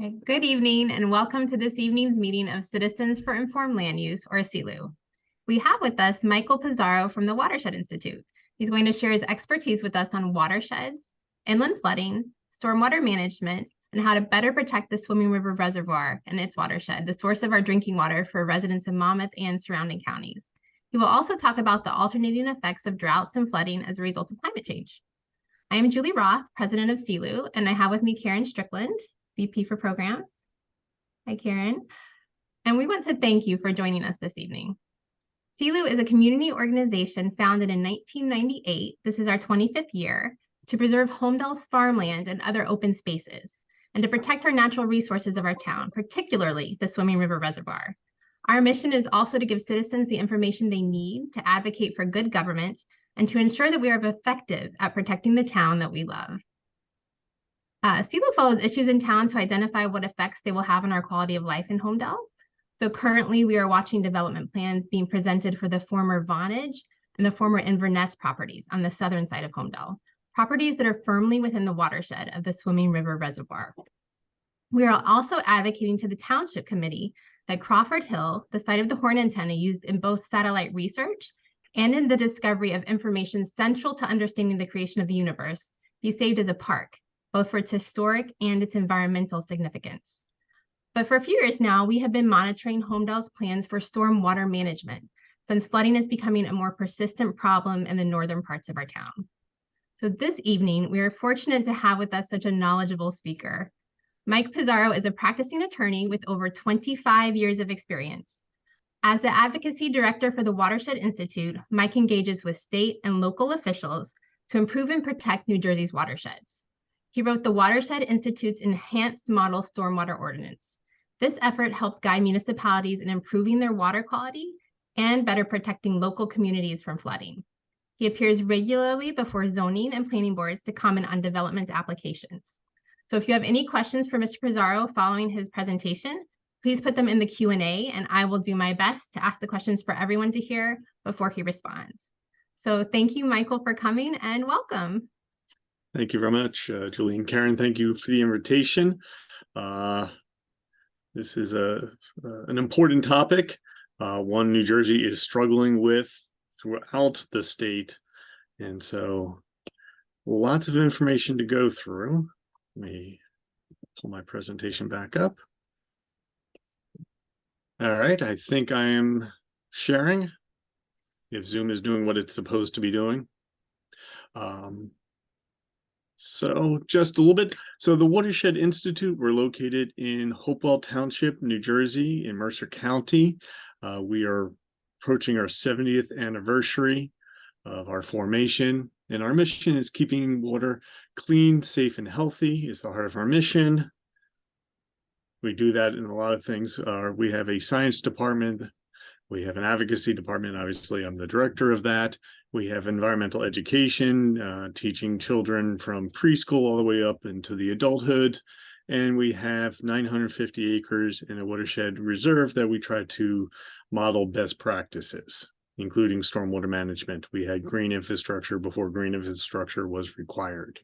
Okay, good evening and welcome to this evening's meeting of Citizens for Informed Land Use, or CILU. We have with us Michael Pizarro from the Watershed Institute. He's going to share his expertise with us on watersheds, inland flooding, stormwater management, and how to better protect the Swimming River Reservoir and its watershed, the source of our drinking water for residents of Monmouth and surrounding counties. He will also talk about the alternating effects of droughts and flooding as a result of climate change. I am Julie Roth, president of CILU, and I have with me Karen Strickland, VP for Programs. Hi, Karen. And we want to thank you for joining us this evening. CILU is a community organization founded in 1998. This is our 25th year to preserve Holmdel's farmland and other open spaces and to protect our natural resources of our town, particularly the Swimming River Reservoir. Our mission is also to give citizens the information they need to advocate for good government and to ensure that we are effective at protecting the town that we love. CILU follows issues in town to identify what effects they will have on our quality of life in Holmdel. So currently we are watching development plans being presented for the former Vonage and the former Inverness properties on the southern side of Holmdel, properties that are firmly within the watershed of the Swimming River Reservoir. We are also advocating to the Township Committee that Crawford Hill, the site of the horn antenna used in both satellite research and in the discovery of information central to understanding the creation of the universe, be saved as a park, both for its historic and its environmental significance. But for a few years now, we have been monitoring Holmdel's plans for stormwater management, since flooding is becoming a more persistent problem in the northern parts of our town. So this evening, we are fortunate to have with us such a knowledgeable speaker. Mike Pizarro is a practicing attorney with over 25 years of experience. As the advocacy director for the Watershed Institute, Mike engages with state and local officials to improve and protect New Jersey's watersheds. He wrote the Watershed Institute's Enhanced Model Stormwater Ordinance. This effort helped guide municipalities in improving their water quality and better protecting local communities from flooding. He appears regularly before zoning and planning boards to comment on development applications. So if you have any questions for Mr. Pizarro following his presentation, please put them in the Q&A and I will do my best to ask the questions for everyone to hear before he responds. So thank you, Michael, for coming and welcome. Thank you very much, Julie and Karen. Thank you for the invitation. This is an important topic, one New Jersey is struggling with throughout the state. And so lots of information to go through. Let me pull my presentation back up. All right, I think I am sharing, if Zoom is doing what it's supposed to be doing. So just a little bit. So the Watershed Institute, we're located in Hopewell Township, New Jersey, in Mercer County. We are approaching our 70th anniversary of our formation. And our mission is keeping water clean, safe, and healthy is the heart of our mission. We do that in a lot of things. We have a science department. We have an advocacy department. Obviously, I'm the director of that. We have environmental education, teaching children from preschool all the way up into the adulthood. And we have 950 acres in a watershed reserve that we try to model best practices, including stormwater management. We had green infrastructure before green infrastructure was required.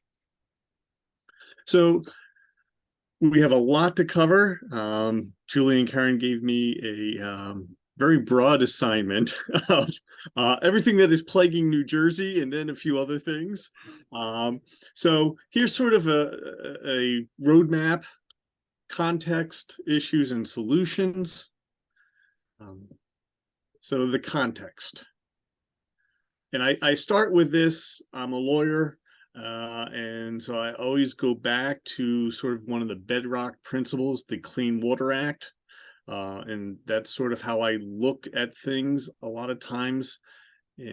So we have a lot to cover. Julie and Karen gave me a very broad assignment of everything that is plaguing New Jersey and then a few other things. So here's sort of a roadmap, context, issues, and solutions. So the context. And I start with this. I'm a lawyer, and so I always go back to sort of one of the bedrock principles, the Clean Water Act. And that's sort of how I look at things a lot of times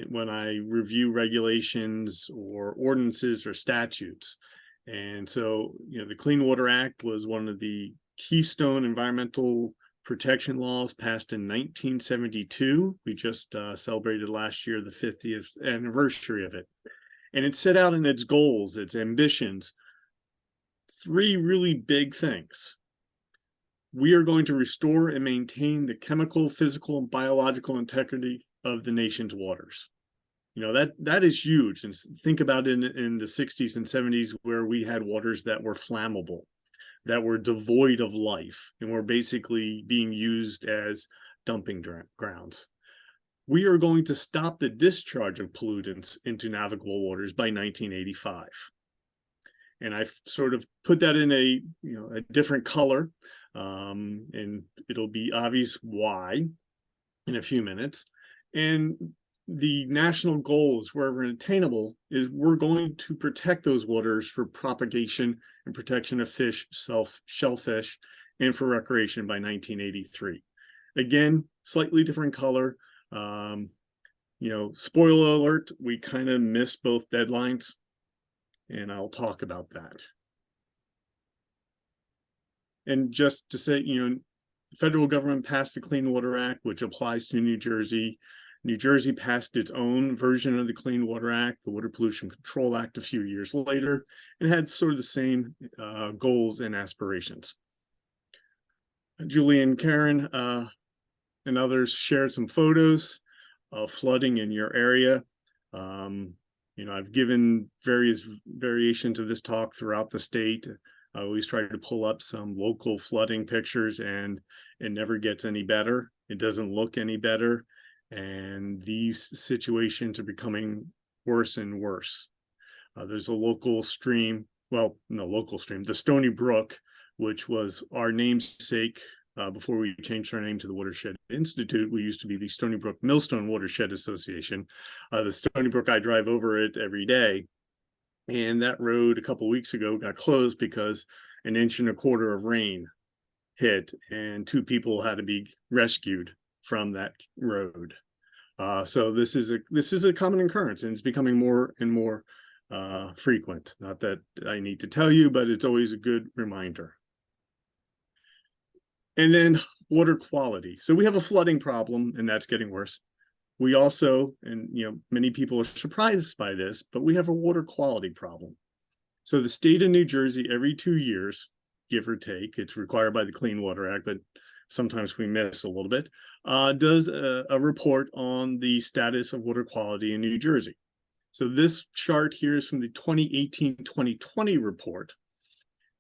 when I review regulations or ordinances or statutes. And so, the Clean Water Act was one of the keystone environmental protection laws passed in 1972. We just celebrated last year the 50th anniversary of it. And it set out in its goals, its ambitions, three really big things. We are going to restore and maintain the chemical, physical, and biological integrity of the nation's waters. That is huge. And think about in the 60s and 70s where we had waters that were flammable. that were devoid of life and were basically being used as dumping grounds. We are going to stop the discharge of pollutants into navigable waters by 1985. And I've sort of put that in a different color, and it'll be obvious why in a few minutes. And the national goals, wherever attainable, is we're going to protect those waters for propagation and protection of fish, shellfish, and for recreation by 1983. Again, slightly different color. Spoiler alert, we kind of missed both deadlines, and I'll talk about that. And just to say, the federal government passed the Clean Water Act, which applies to New Jersey. New Jersey passed its own version of the Clean Water Act, the Water Pollution Control Act, a few years later, and had sort of the same goals and aspirations. Julie and Karen and others shared some photos of flooding in your area. I've given various variations of this talk throughout the state. I always try to pull up some local flooding pictures, and it never gets any better. It doesn't look any better. And these situations are becoming worse and worse. There's a local stream, the Stony Brook, which was our namesake. Before we changed our name to the Watershed Institute, we used to be the Stony Brook Millstone Watershed Association. The Stony Brook, I drive over it every day. And that road a couple of weeks ago got closed because 1.25 inches of rain hit, and 2 people had to be rescued from that road. So this is a common occurrence, and it's becoming more and more frequent. Not that I need to tell you, but it's always a good reminder. And then water quality. So we have a flooding problem, and that's getting worse. We also, and many people are surprised by this, but we have a water quality problem. So the state of New Jersey, every 2 years, give or take, it's required by the Clean Water Act, but sometimes we miss a little bit, does a report on the status of water quality in New Jersey. So this chart here is from the 2018-2020 report.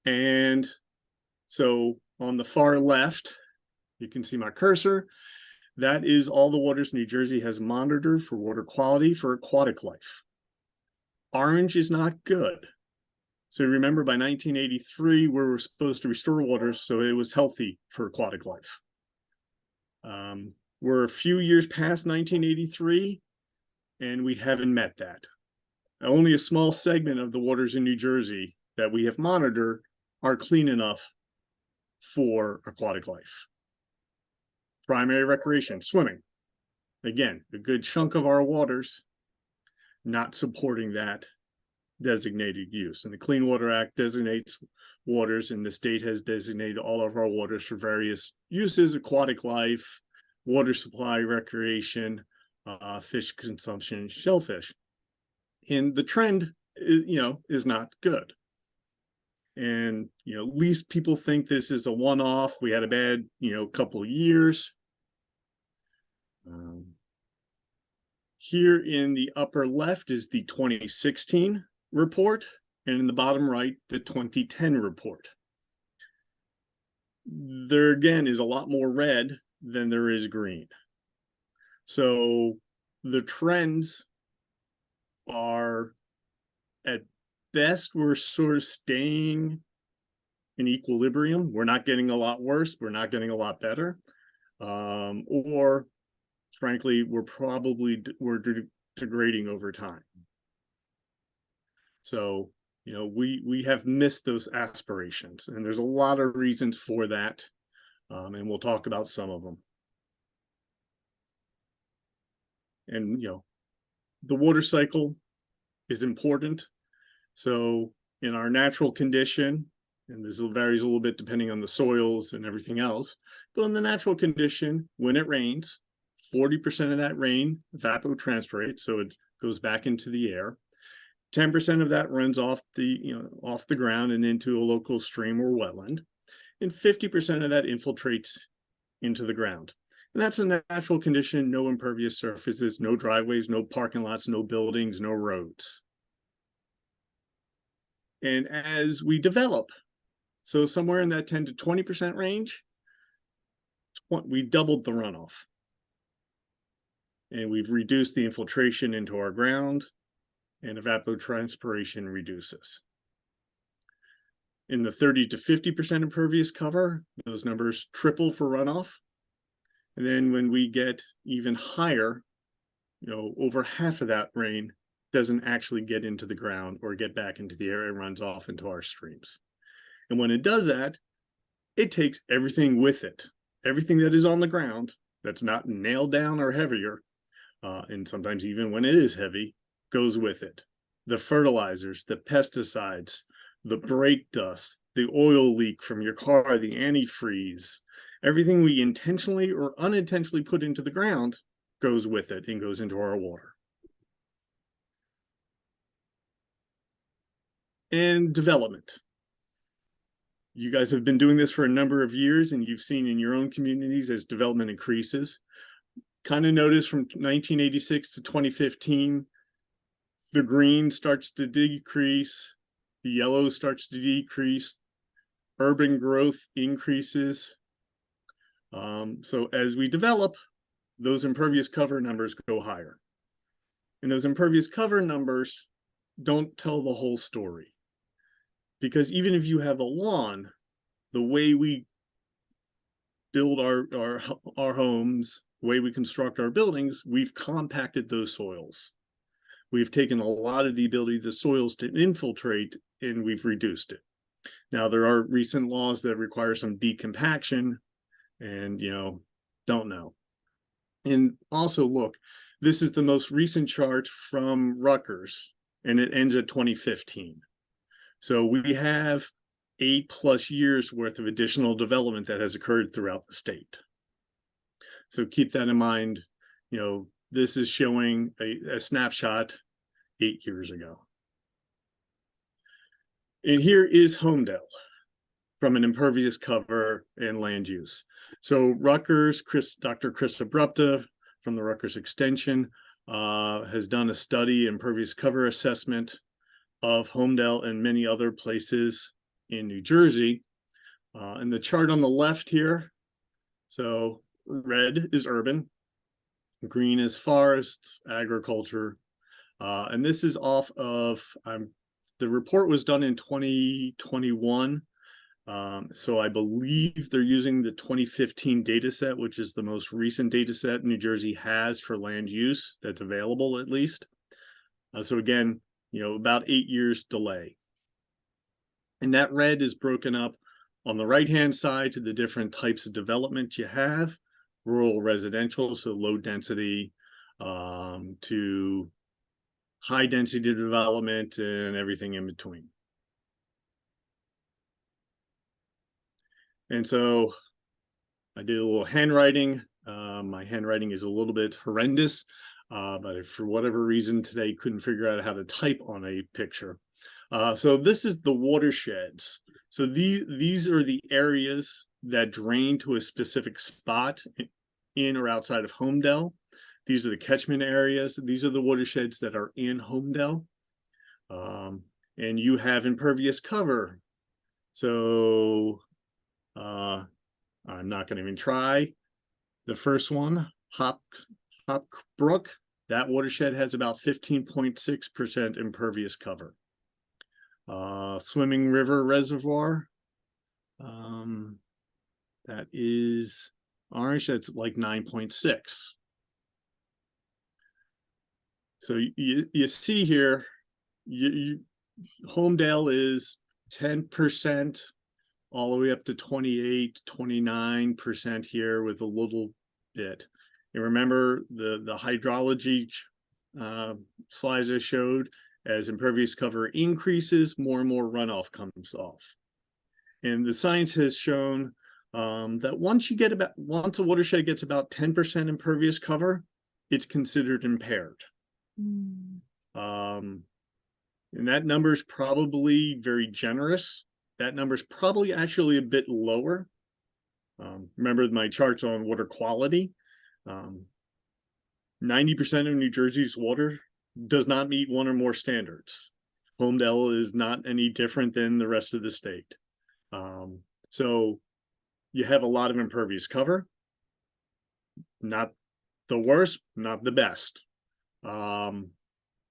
And so on the far left, you can see my cursor. That is all the waters New Jersey has monitored for water quality for aquatic life. Orange is not good. So remember, by 1983, we were supposed to restore waters so it was healthy for aquatic life. We're a few years past 1983, and we haven't met that. Only a small segment of the waters in New Jersey that we have monitored are clean enough for aquatic life. Primary recreation, swimming. Again, a good chunk of our waters not supporting that designated use. And the Clean Water Act designates waters, and the state has designated all of our waters for various uses: aquatic life, water supply, recreation, fish consumption, shellfish. And the trend is not good. And at least people think this is a one-off. We had a bad couple of years. Here in the upper left is the 2016 report, and in the bottom right, the 2010 report. There again is a lot more red than there is green. So the trends are, at best, we're sort of staying in equilibrium. We're not getting a lot worse. We're not getting a lot better. Or frankly, we're degrading over time. So, we have missed those aspirations, and there's a lot of reasons for that. And we'll talk about some of them. And, the water cycle is important. So in our natural condition, and this varies a little bit depending on the soils and everything else, but in the natural condition, when it rains, 40% of that rain evapotranspirates, so it goes back into the air. 10% of that runs off the ground and into a local stream or wetland, and 50% of that infiltrates into the ground. And that's a natural condition: no impervious surfaces, no driveways, no parking lots, no buildings, no roads. And as we develop, So somewhere in that 10 to 20% range, we doubled the runoff. And we've reduced the infiltration into our ground, and evapotranspiration reduces. In the 30 to 50% impervious cover, those numbers triple for runoff. And then when we get even higher, over half of that rain doesn't actually get into the ground or get back into the air and runs off into our streams. And when it does that, it takes everything with it. Everything that is on the ground that's not nailed down or heavier, and sometimes even when it is heavy, goes with it. The fertilizers, the pesticides, the brake dust, the oil leak from your car, the antifreeze, everything we intentionally or unintentionally put into the ground goes with it and goes into our water. And development. You guys have been doing this for a number of years, and you've seen in your own communities as development increases. Kind of notice from 1986 to 2015, the green starts to decrease, the yellow starts to decrease, urban growth increases. So as we develop, those impervious cover numbers go higher. And those impervious cover numbers don't tell the whole story. Because even if you have a lawn, the way we build our homes, the way we construct our buildings, we've compacted those soils. We've taken a lot of the ability of the soils to infiltrate, and we've reduced it. Now, there are recent laws that require some decompaction, and, don't know. And also, look, this is the most recent chart from Rutgers, and it ends at 2015. So we have 8+ years worth of additional development that has occurred throughout the state. So keep that in mind. This is showing a snapshot 8 years ago. And here is Homedale from an impervious cover and land use. So Rutgers, Dr. Chris Abrupta from the Rutgers Extension has done a study, impervious cover assessment of Homedale and many other places in New Jersey. And the chart on the left here, so red is urban, green is forest, agriculture, and this is off of, the report was done in 2021, so I believe they're using the 2015 data set, which is the most recent data set New Jersey has for land use that's available, at least. So again, about 8 years delay. And that red is broken up on the right-hand side to the different types of development you have: rural residential, so low density, to high density development, and everything in between. And so I did a little handwriting. My handwriting is a little bit horrendous, but if for whatever reason today couldn't figure out how to type on a picture. So this is the watersheds. So these are the areas that drain to a specific spot in or outside of Homedale. These are the catchment areas. These are the watersheds that are in Homedale. And you have impervious cover. So I'm not going to even try. The first one, Hop Brook, that watershed has about 15.6% impervious cover. Swimming River Reservoir, that is orange, that's like 9.6. So you see here, Homedale is 10%, all the way up to 28, 29% here with a little bit. And remember the hydrology slides I showed, as impervious cover increases, more and more runoff comes off. And the science has shown that once a watershed gets about 10% impervious cover, it's considered impaired. And that number is probably very generous. That number is probably actually a bit lower. Remember my charts on water quality. 90% of New Jersey's water does not meet one or more standards. Homedale is not any different than the rest of the state. So you have a lot of impervious cover, not the worst, not the best. And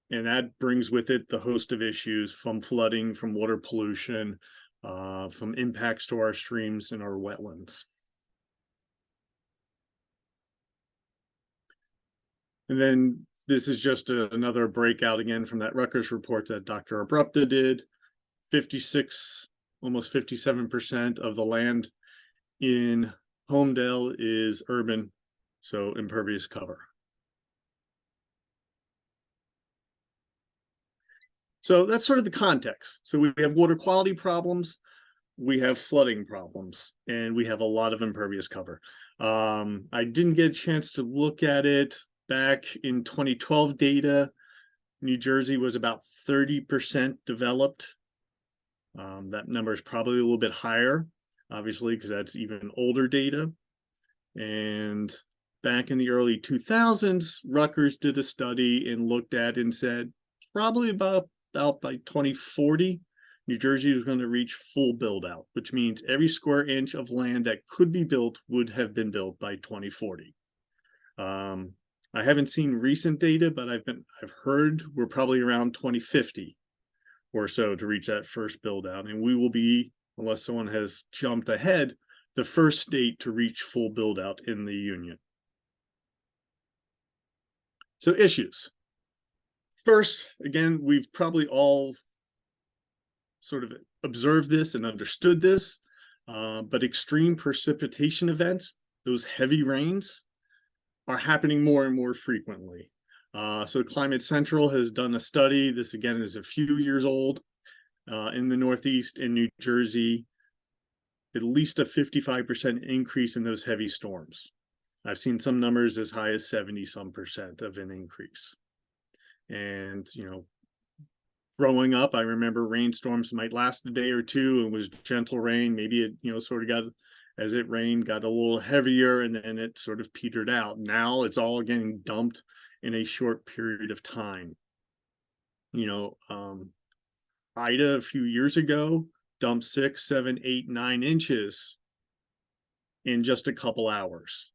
that brings with it the host of issues from flooding, from water pollution, from impacts to our streams and our wetlands. And then this is just another breakout again from that Rutgers report that Dr. Abrupta did. 56, almost 57% of the land in Homedale is urban, so impervious cover. So that's sort of the context. So we have water quality problems, we have flooding problems, and we have a lot of impervious cover. I didn't get a chance to look at it back in 2012 data. New Jersey was about 30% developed. That number is probably a little bit higher, obviously, because that's even older data. And back in the early 2000s, Rutgers did a study and looked at and said probably about by 2040, New Jersey was going to reach full build out, which means every square inch of land that could be built would have been built by 2040. I haven't seen recent data, but I've heard we're probably around 2050 or so to reach that first build out, and we will be, unless someone has jumped ahead, the first state to reach full build out in the union. So issues. First, again, we've probably all sort of observed this and understood this, but extreme precipitation events, those heavy rains, are happening more and more frequently. So Climate Central has done a study, this again is a few years old, in the Northeast and New Jersey, at least a 55% increase in those heavy storms. I've seen some numbers as high as 70-some% of an increase. And, you know, growing up, I remember rainstorms might last a day or two and was gentle rain. Maybe it, you know, sort of got, as it rained, got a little heavier and then it sort of petered out. Now it's all getting dumped in a short period of time. You know, Ida a few years ago dumped 6, 7, 8, 9 inches in just a couple hours.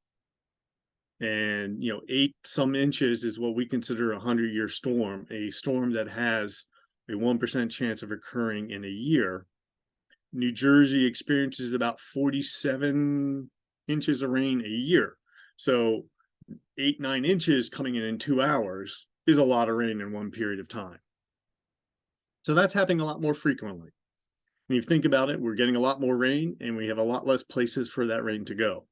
And, you know, 8 some inches is what we consider a 100-year storm, a storm that has a 1% chance of occurring in a year. New Jersey experiences about 47 inches of rain a year. So 8, 9 inches coming in 2 hours is a lot of rain in one period of time. So that's happening a lot more frequently. When you think about it, we're getting a lot more rain and we have a lot less places for that rain to go.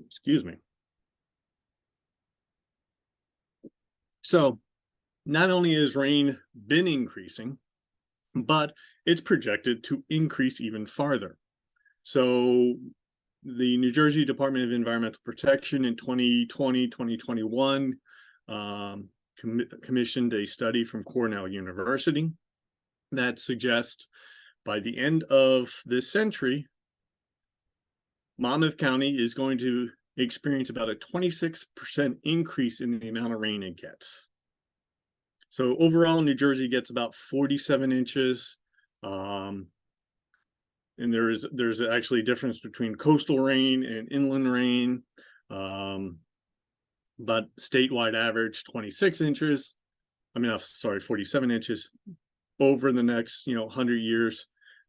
Excuse me. So not only has rain been increasing, but it's projected to increase even farther. So the New Jersey Department of Environmental Protection in 2020, 2021 commissioned a study from Cornell University that suggests by the end of this century, Monmouth County is going to experience about a 26% increase in the amount of rain it gets. So overall, New Jersey gets about 47 inches. And there's actually a difference between coastal rain and inland rain. But statewide average 26 inches. I mean, sorry, 47 inches. Over the next, 100 years,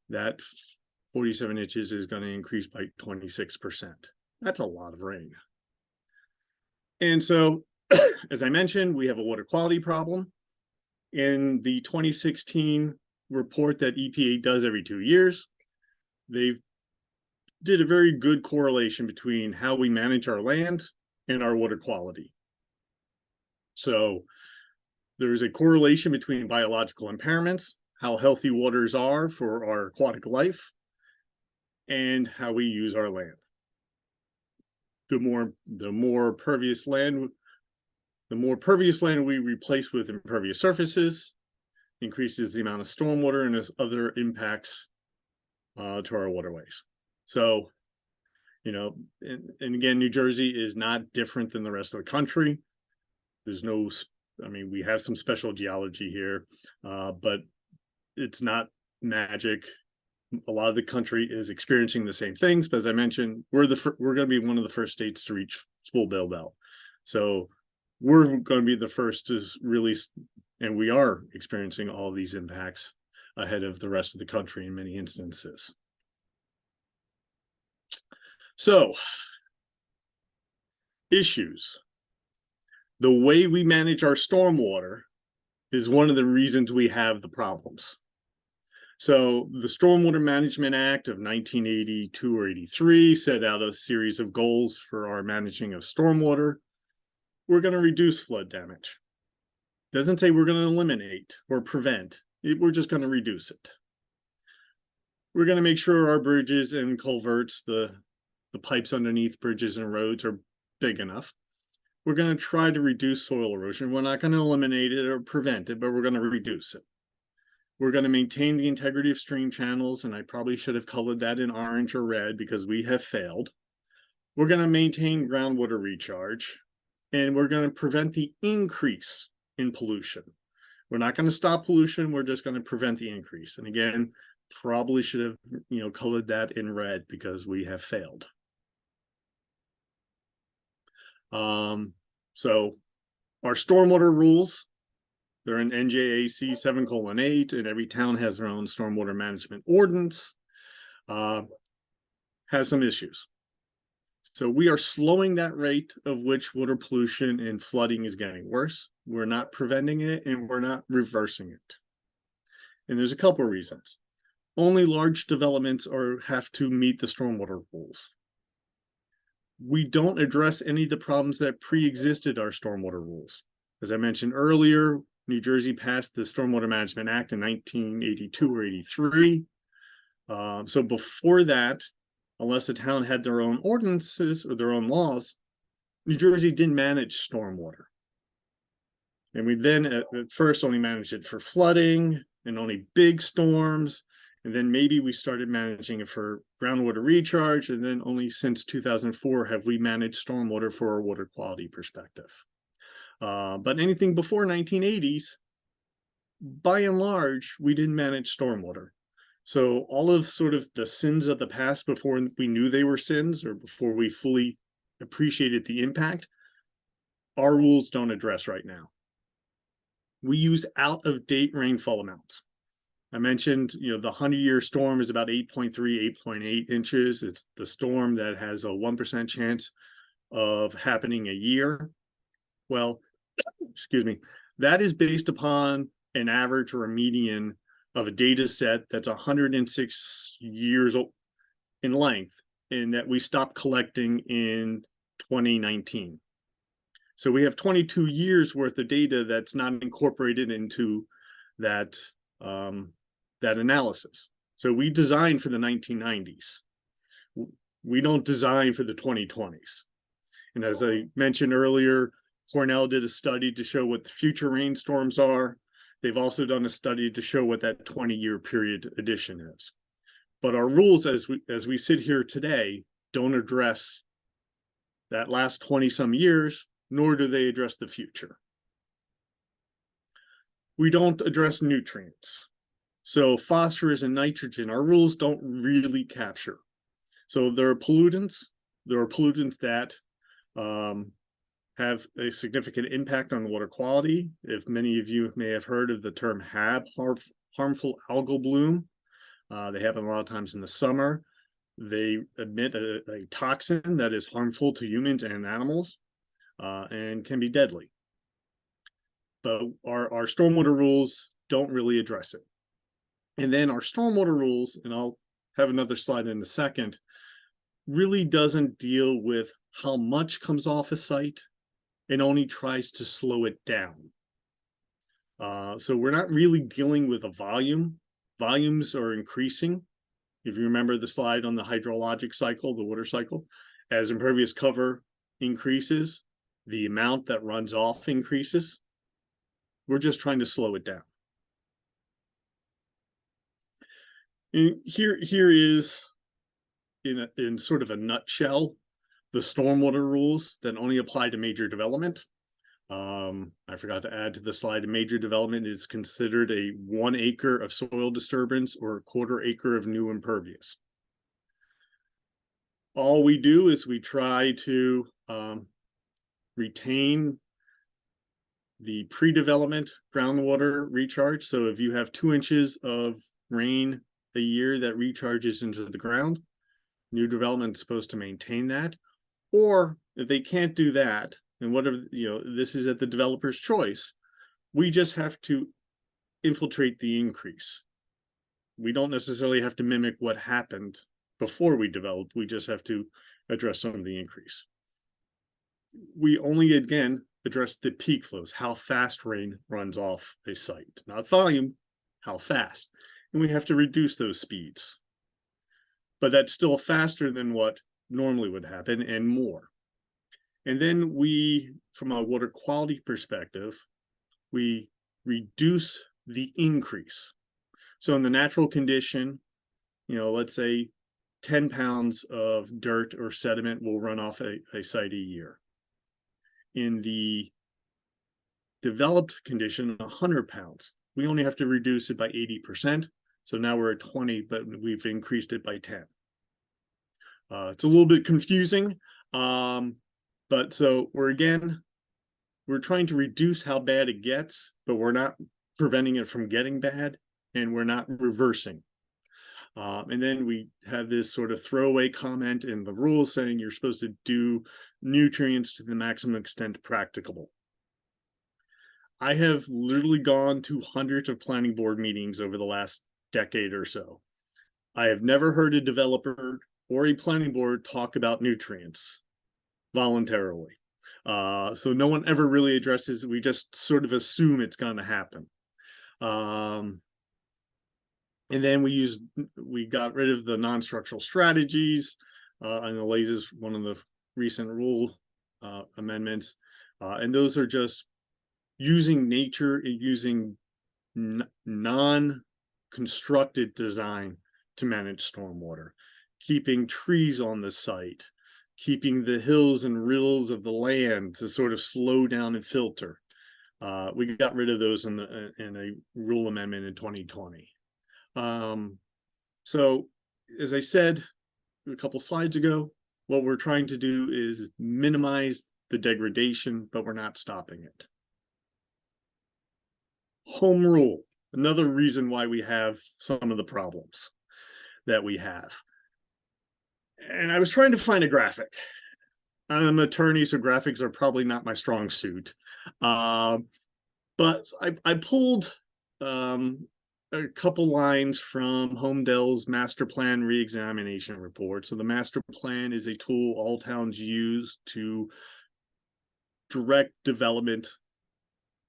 that 47 inches is going to increase by 26%. That's a lot of rain. And so, as I mentioned, we have a water quality problem. In the 2016 report that EPA does every 2 years, they did a very good correlation between how we manage our land and our water quality. So there's a correlation between biological impairments, how healthy waters are for our aquatic life, and how we use our land. The more pervious land we replace with impervious surfaces, increases the amount of stormwater and other impacts to our waterways. So, and again, New Jersey is not different than the rest of the country. There's no, we have some special geology here, but it's not magic. a lot of the country is experiencing the same things. But as I mentioned, we're going to be one of the first states to reach full build out. So we're going to be the first to really, and we are experiencing all these impacts ahead of the rest of the country in many instances. So, issues. The way we manage our stormwater is one of the reasons we have the problems. So the Stormwater Management Act of 1982 or 83 set out a series of goals for our managing of stormwater. We're going to reduce flood damage. Doesn't say we're going to eliminate or prevent. We're just going to reduce it. We're going to make sure our bridges and culverts, the pipes underneath bridges and roads, are big enough. We're going to try to reduce soil erosion. We're not going to eliminate it or prevent it, but we're going to reduce it. We're going to maintain the integrity of stream channels, and I probably should have colored that in orange or red because we have failed. We're going to maintain groundwater recharge, and we're going to prevent the increase in pollution. We're not going to stop pollution. We're just going to prevent the increase. And again, probably should have, colored that in red because we have failed. So our stormwater rules, they're in NJAC 7:8, and every town has their own stormwater management ordinance, has some issues. So we are slowing that rate of which water pollution and flooding is getting worse. We're not preventing it, and we're not reversing it. And there's a couple of reasons. Only large developments have to meet the stormwater rules. We don't address any of the problems that pre-existed our stormwater rules. As I mentioned earlier, New Jersey passed the Stormwater Management Act in 1982 or 83. So before that, unless the town had their own ordinances or their own laws, New Jersey didn't manage stormwater. And we then at first only managed it for flooding and only big storms. And then maybe we started managing it for groundwater recharge. And then only since 2004 have we managed stormwater for a water quality perspective. But anything before 1980s, by and large, we didn't manage stormwater. So all of sort of the sins of the past before we knew they were sins or before we fully appreciated the impact, our rules don't address right now. We use out-of-date rainfall amounts. I mentioned, the 100-year storm is about 8.3, 8.8 inches. It's the storm that has a 1% chance of happening a year. Well, excuse me, that is based upon an average or a median of a data set that's 106 years in length, and that we stopped collecting in 2019. So we have 22 years worth of data that's not incorporated into that analysis. So we design for the 1990s. We don't design for the 2020s. And as I mentioned earlier, Cornell did a study to show what the future rainstorms are. They've also done a study to show what that 20-year period addition is. But our rules as we sit here today don't address that last 20-some years, nor do they address the future. We don't address nutrients. So phosphorus and nitrogen, our rules don't really capture. So there are pollutants. There are pollutants that have a significant impact on water quality. If many of you may have heard of the term HAB, harmful algal bloom, they happen a lot of times in the summer. They emit a toxin that is harmful to humans and animals and can be deadly. But our stormwater rules don't really address it. And then our stormwater rules, and I'll have another slide in a second, really doesn't deal with how much comes off a site. It only tries to slow it down. So we're not really dealing with a volume. Volumes are increasing. If you remember the slide on the hydrologic cycle, the water cycle, as impervious cover increases, the amount that runs off increases. We're just trying to slow it down. And here is, in sort of a nutshell, the stormwater rules that only apply to major development. I forgot to add to the slide, a major development is considered a 1 acre of soil disturbance or a 1/4 acre of new impervious. All we do is we try to retain the pre-development groundwater recharge. So if you have 2 inches of rain a year that recharges into the ground, new development is supposed to maintain that. Or if they can't do that, and whatever, this is at the developer's choice, we just have to infiltrate the increase. We don't necessarily have to mimic what happened before we developed. We just have to address some of the increase. We only, again, address the peak flows, how fast rain runs off a site, not volume, how fast. And we have to reduce those speeds. But that's still faster than what normally would happen and more. And then we, from a water quality perspective, we reduce the increase. So in the natural condition, let's say 10 pounds of dirt or sediment will run off a site a year. In the developed condition, 100 pounds. We only have to reduce it by 80%. So now we're at 20, but we've increased it by 10. It's a little bit confusing. But so we're trying to reduce how bad it gets, but we're not preventing it from getting bad, and we're not reversing. And then we have this sort of throwaway comment in the rules saying you're supposed to do nutrients to the maximum extent practicable. I have literally gone to hundreds of planning board meetings over the last decade or so. I have never heard a developer or a planning board talk about nutrients voluntarily. So no one ever really addresses it. We just sort of assume it's going to happen. And then we got rid of the non-structural strategies, and the LAIS is one of the recent rule amendments. And those are just using nature, using non-constructed design to manage stormwater, keeping trees on the site, keeping the hills and rills of the land to sort of slow down and filter. We got rid of those in a rule amendment in 2020. So as I said a couple slides ago, what we're trying to do is minimize the degradation, but we're not stopping it. Home rule, another reason why we have some of the problems that we have. And I was trying to find a graphic. I'm an attorney, so graphics are probably not my strong suit. But I pulled a couple lines from Homedel's master plan reexamination report. So the master plan is a tool all towns use to direct development,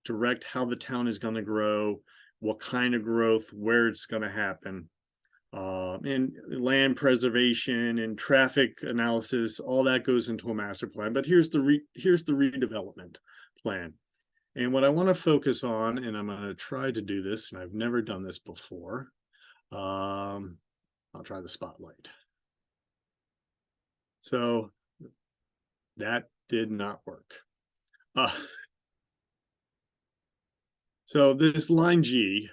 direct how the town is going to grow, what kind of growth, where it's going to happen, and land preservation and traffic analysis. All that goes into a master plan. But here's the redevelopment plan. And what I want to focus on, and I'm going to try to do this, and I've never done this before. I'll try the spotlight. So that did not work. So this line G,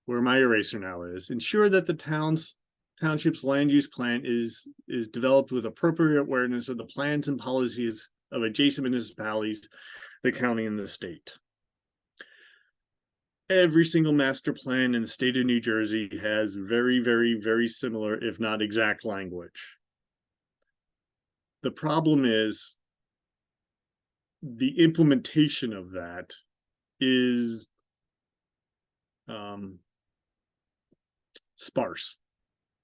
where my eraser now is, ensure that the township's land use plan is developed with appropriate awareness of the plans and policies of adjacent municipalities, the county, and the state. Every single master plan in the state of New Jersey has very, very, very similar, if not exact, language. The problem is the implementation of that is sparse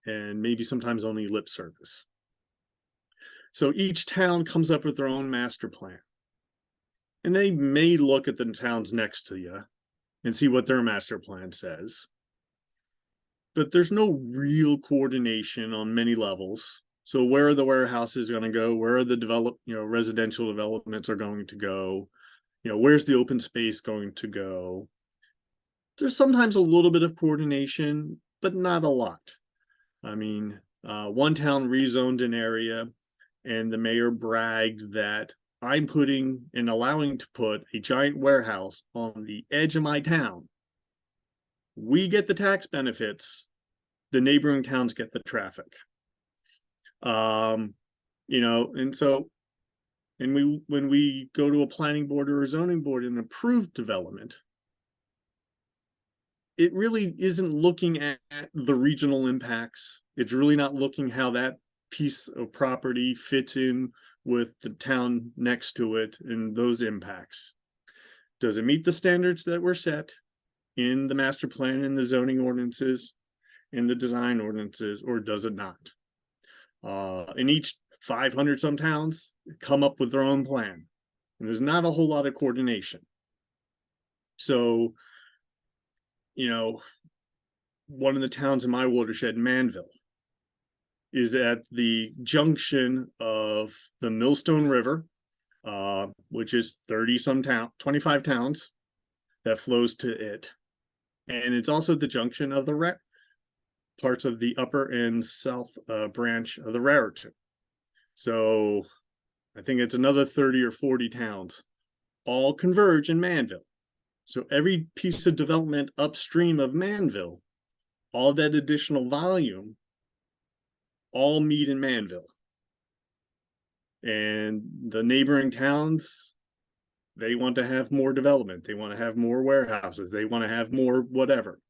and maybe sometimes only lip service. So each town comes up with their own master plan. And they may look at the towns next to you and see what their master plan says. But there's no real coordination on many levels. So where are the warehouses going to go? Where are the residential developments are going to go? Where's the open space going to go? There's sometimes a little bit of coordination, but not a lot. I mean, one town rezoned an area, and the mayor bragged that I'm putting and allowing to put a giant warehouse on the edge of my town. We get the tax benefits, the neighboring towns get the traffic. You know, and so, and when we go to a planning board or a zoning board and approve development, it really isn't looking at the regional impacts. It's really not looking how that piece of property fits in with the town next to it and those impacts. Does it meet the standards that were set in the master plan and the zoning ordinances and the design ordinances, or does it not? In each 500 some towns come up with their own plan, and there's not a whole lot of coordination. So, you know, one of the towns in my watershed, Manville, is at the junction of the Millstone River, which is 25 towns that flows to it. And it's also the junction of the parts of the upper and south branch of the Raritan. So I think it's another 30 or 40 towns all converge in Manville. So every piece of development upstream of Manville, all that additional volume, all meet in Manville. And the neighboring towns, they want to have more development. They want to have more warehouses. They want to have more whatever.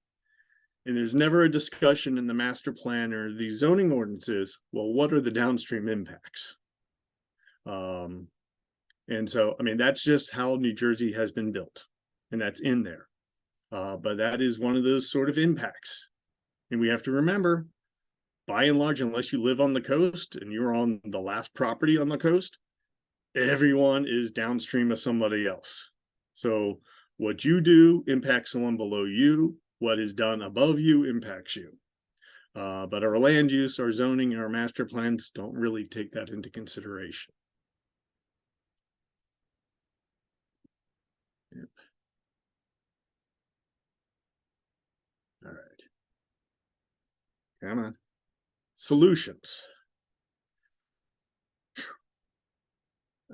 And there's never a discussion in the master plan or the zoning ordinances, well, what are the downstream impacts? And so, I mean, that's just how New Jersey has been built, and that's in there. But that is one of those sort of impacts. And we have to remember, by and large, unless you live on the coast and you're on the last property on the coast, everyone is downstream of somebody else. So what you do impacts someone below you. What is done above you impacts you. But our land use, our zoning, and our master plans don't really take that into consideration. Yep. All right. Come on. Solutions.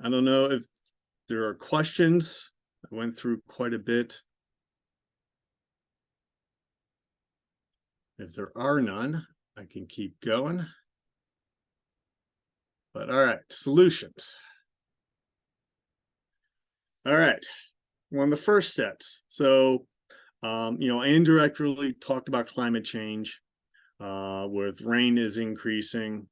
I don't know if there are questions. I went through quite a bit. If there are none, I can keep going. But all right, solutions. All right, one of the first sets. So, you know, I indirectly talked about climate change, with rain is increasing.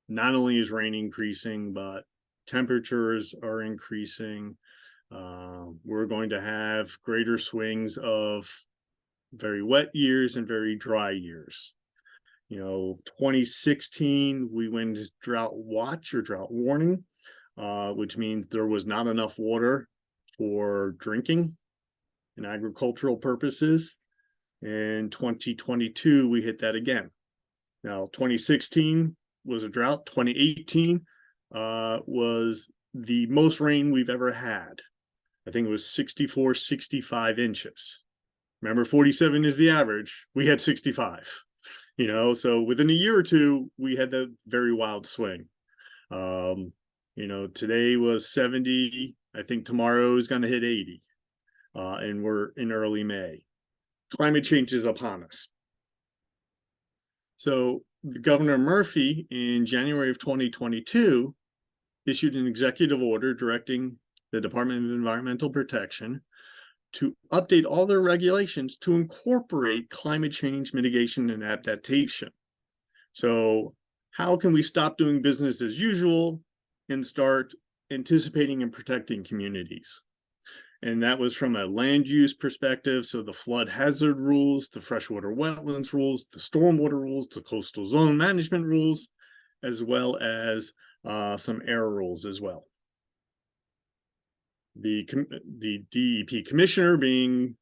Not only is rain increasing, but temperatures are increasing. We're going to have greater swings of very wet years and very dry years. You know, 2016, we went drought watch or drought warning, which means there was not enough water for drinking and agricultural purposes. In 2022, we hit that again. Now, 2016 was a drought. 2018 was the most rain we've ever had. I think it was 64, 65 inches. Remember, 47 is the average. We had 65, you know, so within a year or two, we had that very wild swing. You know, today was 70. I think tomorrow is going to hit 80. And we're in early May. Climate change is upon us. So Governor Murphy in January of 2022 issued an executive order directing the Department of Environmental Protection to update all their regulations to incorporate climate change mitigation and adaptation. So how can we stop doing business as usual and start anticipating and protecting communities? And that was from a land use perspective. So the flood hazard rules, the freshwater wetlands rules, the stormwater rules, the coastal zone management rules, as well as some air rules as well. The DEP commissioner being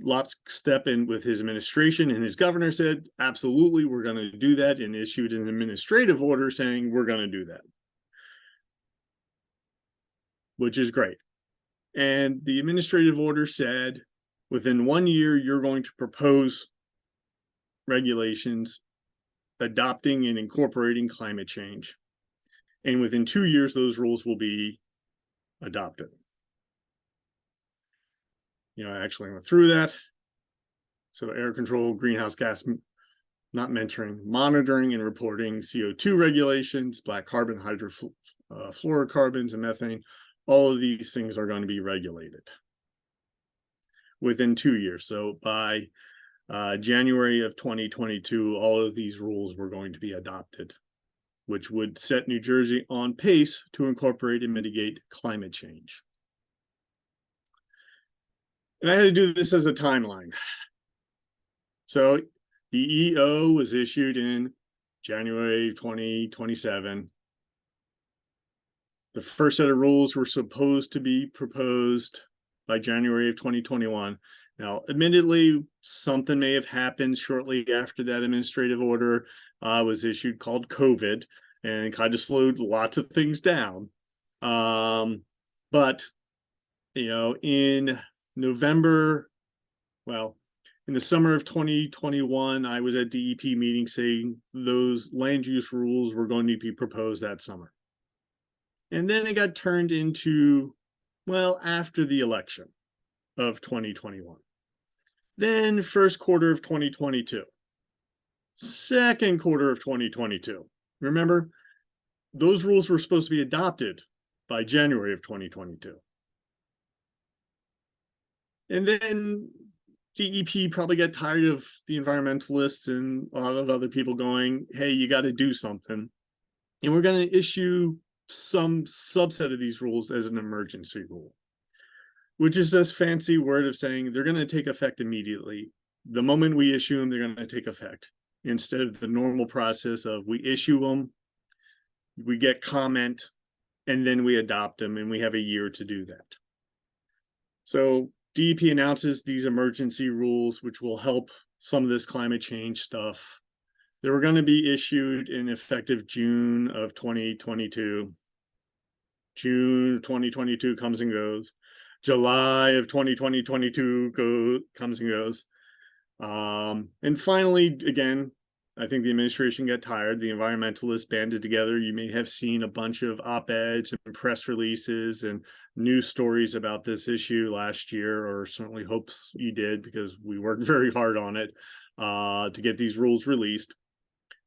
lockstep in with his administration, and his governor said, absolutely, we're going to do that, and issued an administrative order saying we're going to do that, which is great. And the administrative order said, within 1 year, you're going to propose regulations adopting and incorporating climate change. And within 2 years, those rules will be adopted. I actually went through that. So air control, greenhouse gas not mentoring, monitoring and reporting CO2 regulations, black carbon, hydrofluorocarbons, and methane. All of these things are going to be regulated within 2 years. So by January of 2022, all of these rules were going to be adopted, which would set New Jersey on pace to incorporate and mitigate climate change. And I had to do this as a timeline. So the EO was issued in January 2027. The first set of rules were supposed to be proposed by January of 2021. Now, admittedly, something may have happened shortly after that administrative order was issued called COVID and kind of slowed lots of things down. But, in November, in the summer of 2021, I was at DEP meeting saying those land use rules were going to be proposed that summer. And then it got turned into, after the election of 2021. Then first quarter of 2022. Second quarter of 2022. Remember, those rules were supposed to be adopted by January of 2022. And then DEP probably got tired of the environmentalists and a lot of other people going, hey, you got to do something. And we're going to issue some subset of these rules as an emergency rule, which is this fancy word of saying they're going to take effect immediately. The moment we issue them, they're going to take effect instead of the normal process of we issue them, we get comment, and then we adopt them, and we have a year to do that. So DEP announces these emergency rules, which will help some of this climate change stuff. They were going to be issued in effective June of 2022. June of 2022 comes and goes. July of 2022 comes and goes. And finally, again, I think the administration got tired. The environmentalists banded together. You may have seen a bunch of op-eds and press releases and news stories about this issue last year, or certainly hopes you did, because we worked very hard on it to get these rules released.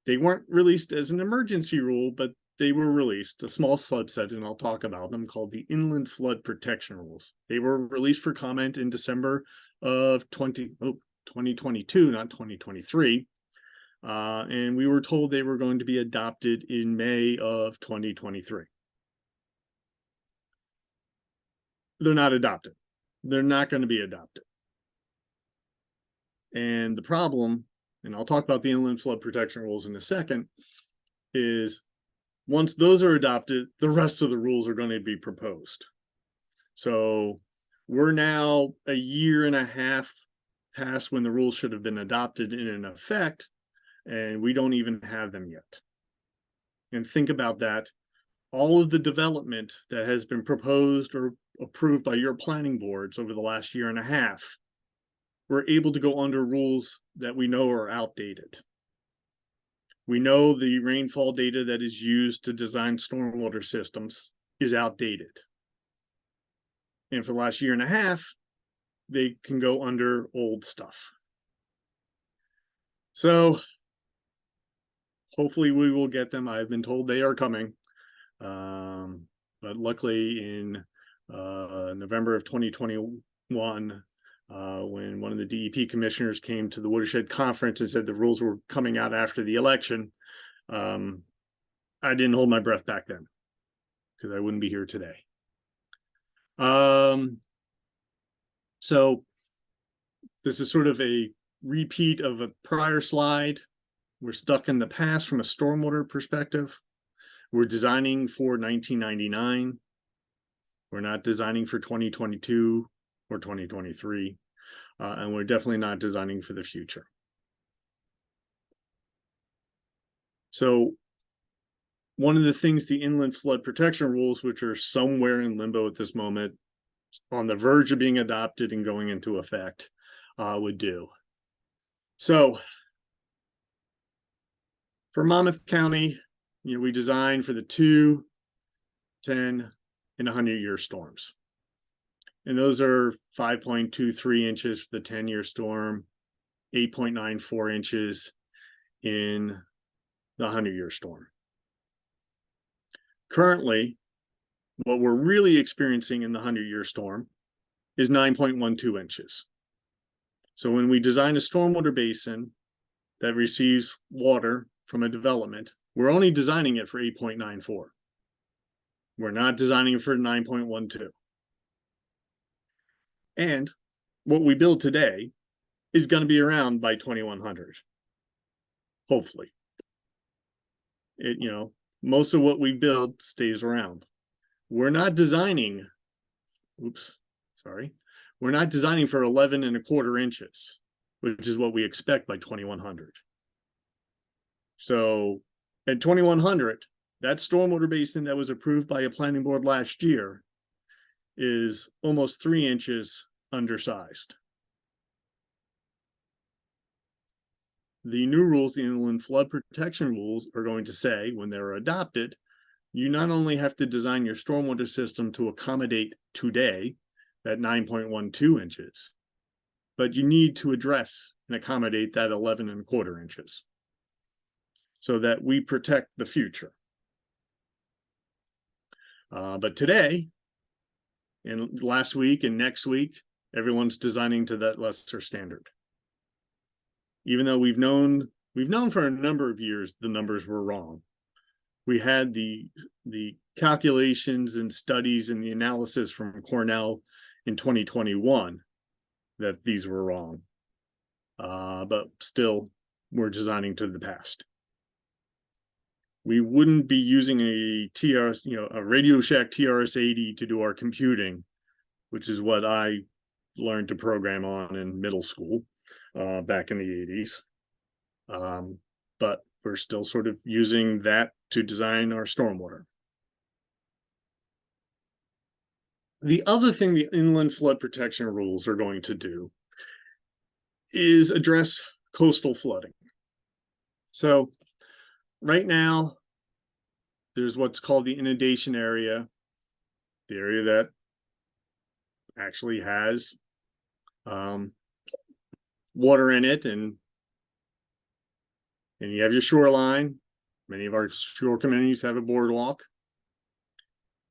They weren't released as an emergency rule, but they were released, a small subset, and I'll talk about them, called the Inland Flood Protection Rules. They were released for comment in December of 2022, not 2023. And we were told they were going to be adopted in May of 2023. They're not adopted. They're not going to be adopted. And the problem, and I'll talk about the Inland Flood Protection Rules in a second, is once those are adopted, the rest of the rules are going to be proposed. So we're now a year and a half past when the rules should have been adopted and in effect, and we don't even have them yet. And think about that. All of the development that has been proposed or approved by your planning boards over the last year and a half, we're able to go under rules that we know are outdated. We know the rainfall data that is used to design stormwater systems is outdated. And for the last year and a half, they can go under old stuff. So hopefully we will get them. I've been told they are coming. But luckily in November of 2021, when one of the DEP commissioners came to the Watershed conference and said the rules were coming out after the election, I didn't hold my breath back then because I wouldn't be here today. So this is sort of a repeat of a prior slide. We're stuck in the past from a stormwater perspective. We're designing for 1999. We're not designing for 2022 or 2023. And we're definitely not designing for the future. So one of the things the Inland Flood Protection Rules, which are somewhere in limbo at this moment, on the verge of being adopted and going into effect, would do. So for Monmouth County, we design for the 2, 10, and 100-year storms. And those are 5.23 inches for the 10-year storm, 8.94 inches in the 100-year storm. Currently, what we're really experiencing in the 100-year storm is 9.12 inches. So when we design a stormwater basin that receives water from a development, we're only designing it for 8.94. We're not designing it for 9.12. And what we build today is going to be around by 2100. Hopefully. Most of what we build stays around. We're not designing, we're not designing for 11.25 inches, which is what we expect by 2100. So at 2100, that stormwater basin that was approved by a planning board last year is almost 3 inches undersized. The new rules, the inland flood protection rules, are going to say, when they're adopted, you not only have to design your stormwater system to accommodate today, that 9.12 inches, but you need to address and accommodate that 11.25 inches so that we protect the future. But today, and last week and next week, everyone's designing to that lesser standard. Even though we've known for a number of years the numbers were wrong. We had the calculations and studies and the analysis from Cornell in 2021 that these were wrong. But still, we're designing to the past. We wouldn't be using a Radio Shack TRS-80 to do our computing, which is what I learned to program on in middle school back in the 80s. But we're still sort of using that to design our stormwater. The other thing the inland flood protection rules are going to do is address coastal flooding. So right now, there's what's called the inundation area, the area that actually has water in it, and you have your shoreline. Many of our shore communities have a boardwalk,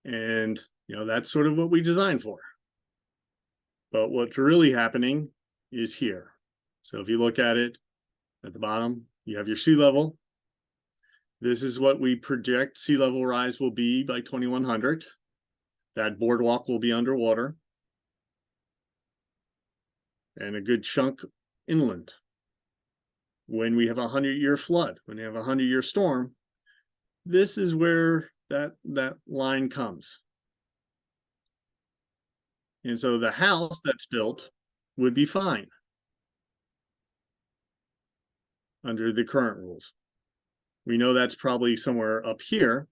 and that's sort of what we designed for. But what's really happening is here. So if you look at it at the bottom, you have your sea level. This is what we project sea level rise will be by 2100. That boardwalk will be underwater, and a good chunk inland. When we have a 100-year flood, when you have a 100-year storm, this is where that line comes. And so the house that's built would be fine under the current rules. We know that's probably somewhere up here,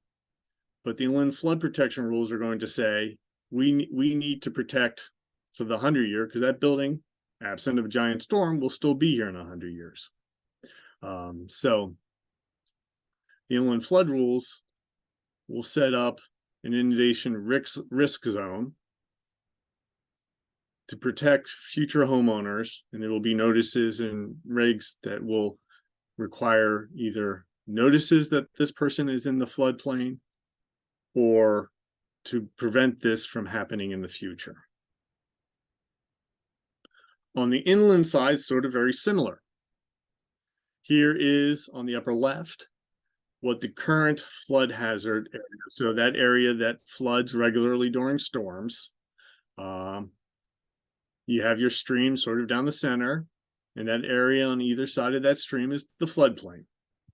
but the inland flood protection rules are going to say we need to protect for the 100-year, because that building, absent of a giant storm, will still be here in 100 years. So the inland flood rules will set up an inundation risk zone to protect future homeowners, and there will be notices and regs that will require either notices that this person is in the floodplain or to prevent this from happening in the future. On the inland side, sort of very similar. Here is on the upper left what the current flood hazard area, so that area that floods regularly during storms. You have your stream sort of down the center, and that area on either side of that stream is the floodplain.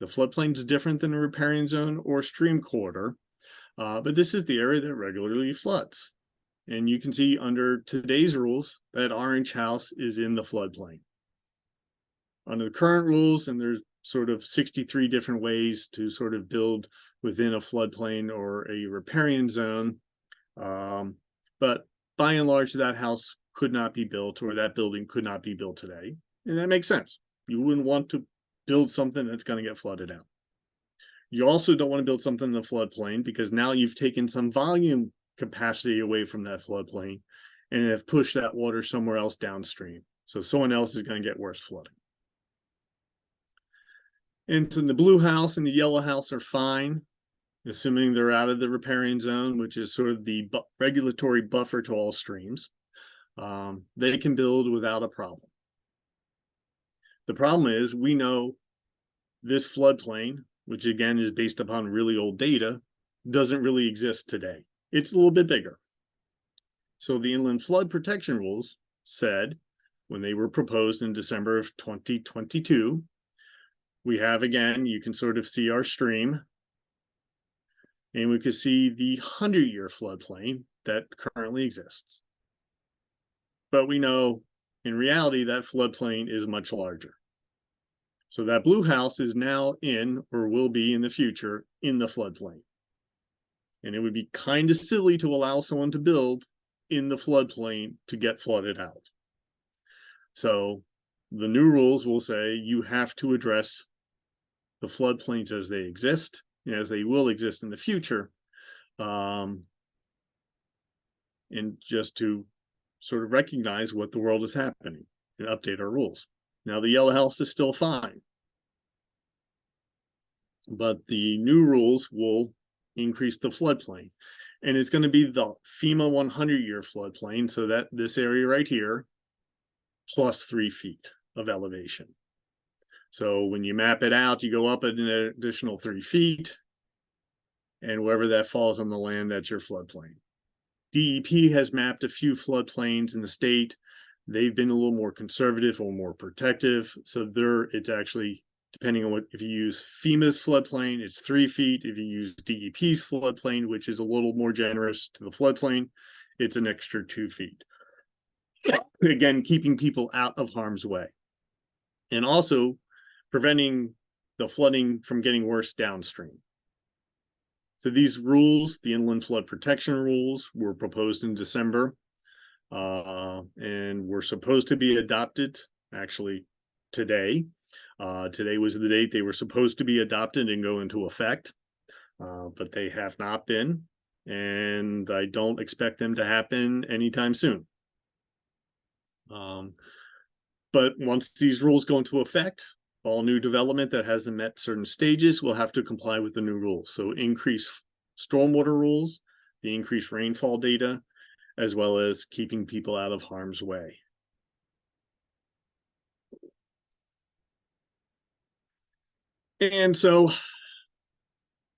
The floodplain is different than a riparian zone or stream corridor, but this is the area that regularly floods. And you can see under today's rules that orange house is in the floodplain. Under the current rules, and there's sort of 63 different ways to sort of build within a floodplain or a riparian zone, but by and large, that house could not be built, or that building could not be built today. And that makes sense. You wouldn't want to build something that's going to get flooded out. You also don't want to build something in the floodplain because now you've taken some volume capacity away from that floodplain and have pushed that water somewhere else downstream. So someone else is going to get worse flooding. And so the blue house and the yellow house are fine, assuming they're out of the riparian zone, which is sort of the regulatory buffer to all streams. They can build without a problem. The problem is we know this floodplain, which again is based upon really old data, doesn't really exist today. It's a little bit bigger. So the inland flood protection rules said, when they were proposed in December of 2022, we have, again, you can sort of see our stream, and we can see the 100-year floodplain that currently exists. But we know in reality that floodplain is much larger. So that blue house is now in, or will be in the future, in the floodplain. And it would be kind of silly to allow someone to build in the floodplain to get flooded out. So the new rules will say you have to address the floodplains as they exist, and as they will exist in the future, and just to sort of recognize what the world is happening and update our rules. Now, the yellow house is still fine, but the new rules will increase the floodplain. And it's going to be the FEMA 100-year floodplain, so that this area right here, plus 3 feet of elevation. So when you map it out, you go up an additional 3 feet, and wherever that falls on the land, that's your floodplain. DEP has mapped a few floodplains in the state. They've been a little more conservative or more protective. So it's actually, depending on if you use FEMA's floodplain, it's 3 feet. If you use DEP's floodplain, which is a little more generous to the floodplain, it's an extra 2 feet. Again, keeping people out of harm's way. And also preventing the flooding from getting worse downstream. So these rules, the inland flood protection rules, were proposed in December, and were supposed to be adopted actually today. Today was the date they were supposed to be adopted and go into effect, but they have not been, and I don't expect them to happen anytime soon. But once these rules go into effect, all new development that hasn't met certain stages will have to comply with the new rules. So increase stormwater rules, the increased rainfall data, as well as keeping people out of harm's way. And so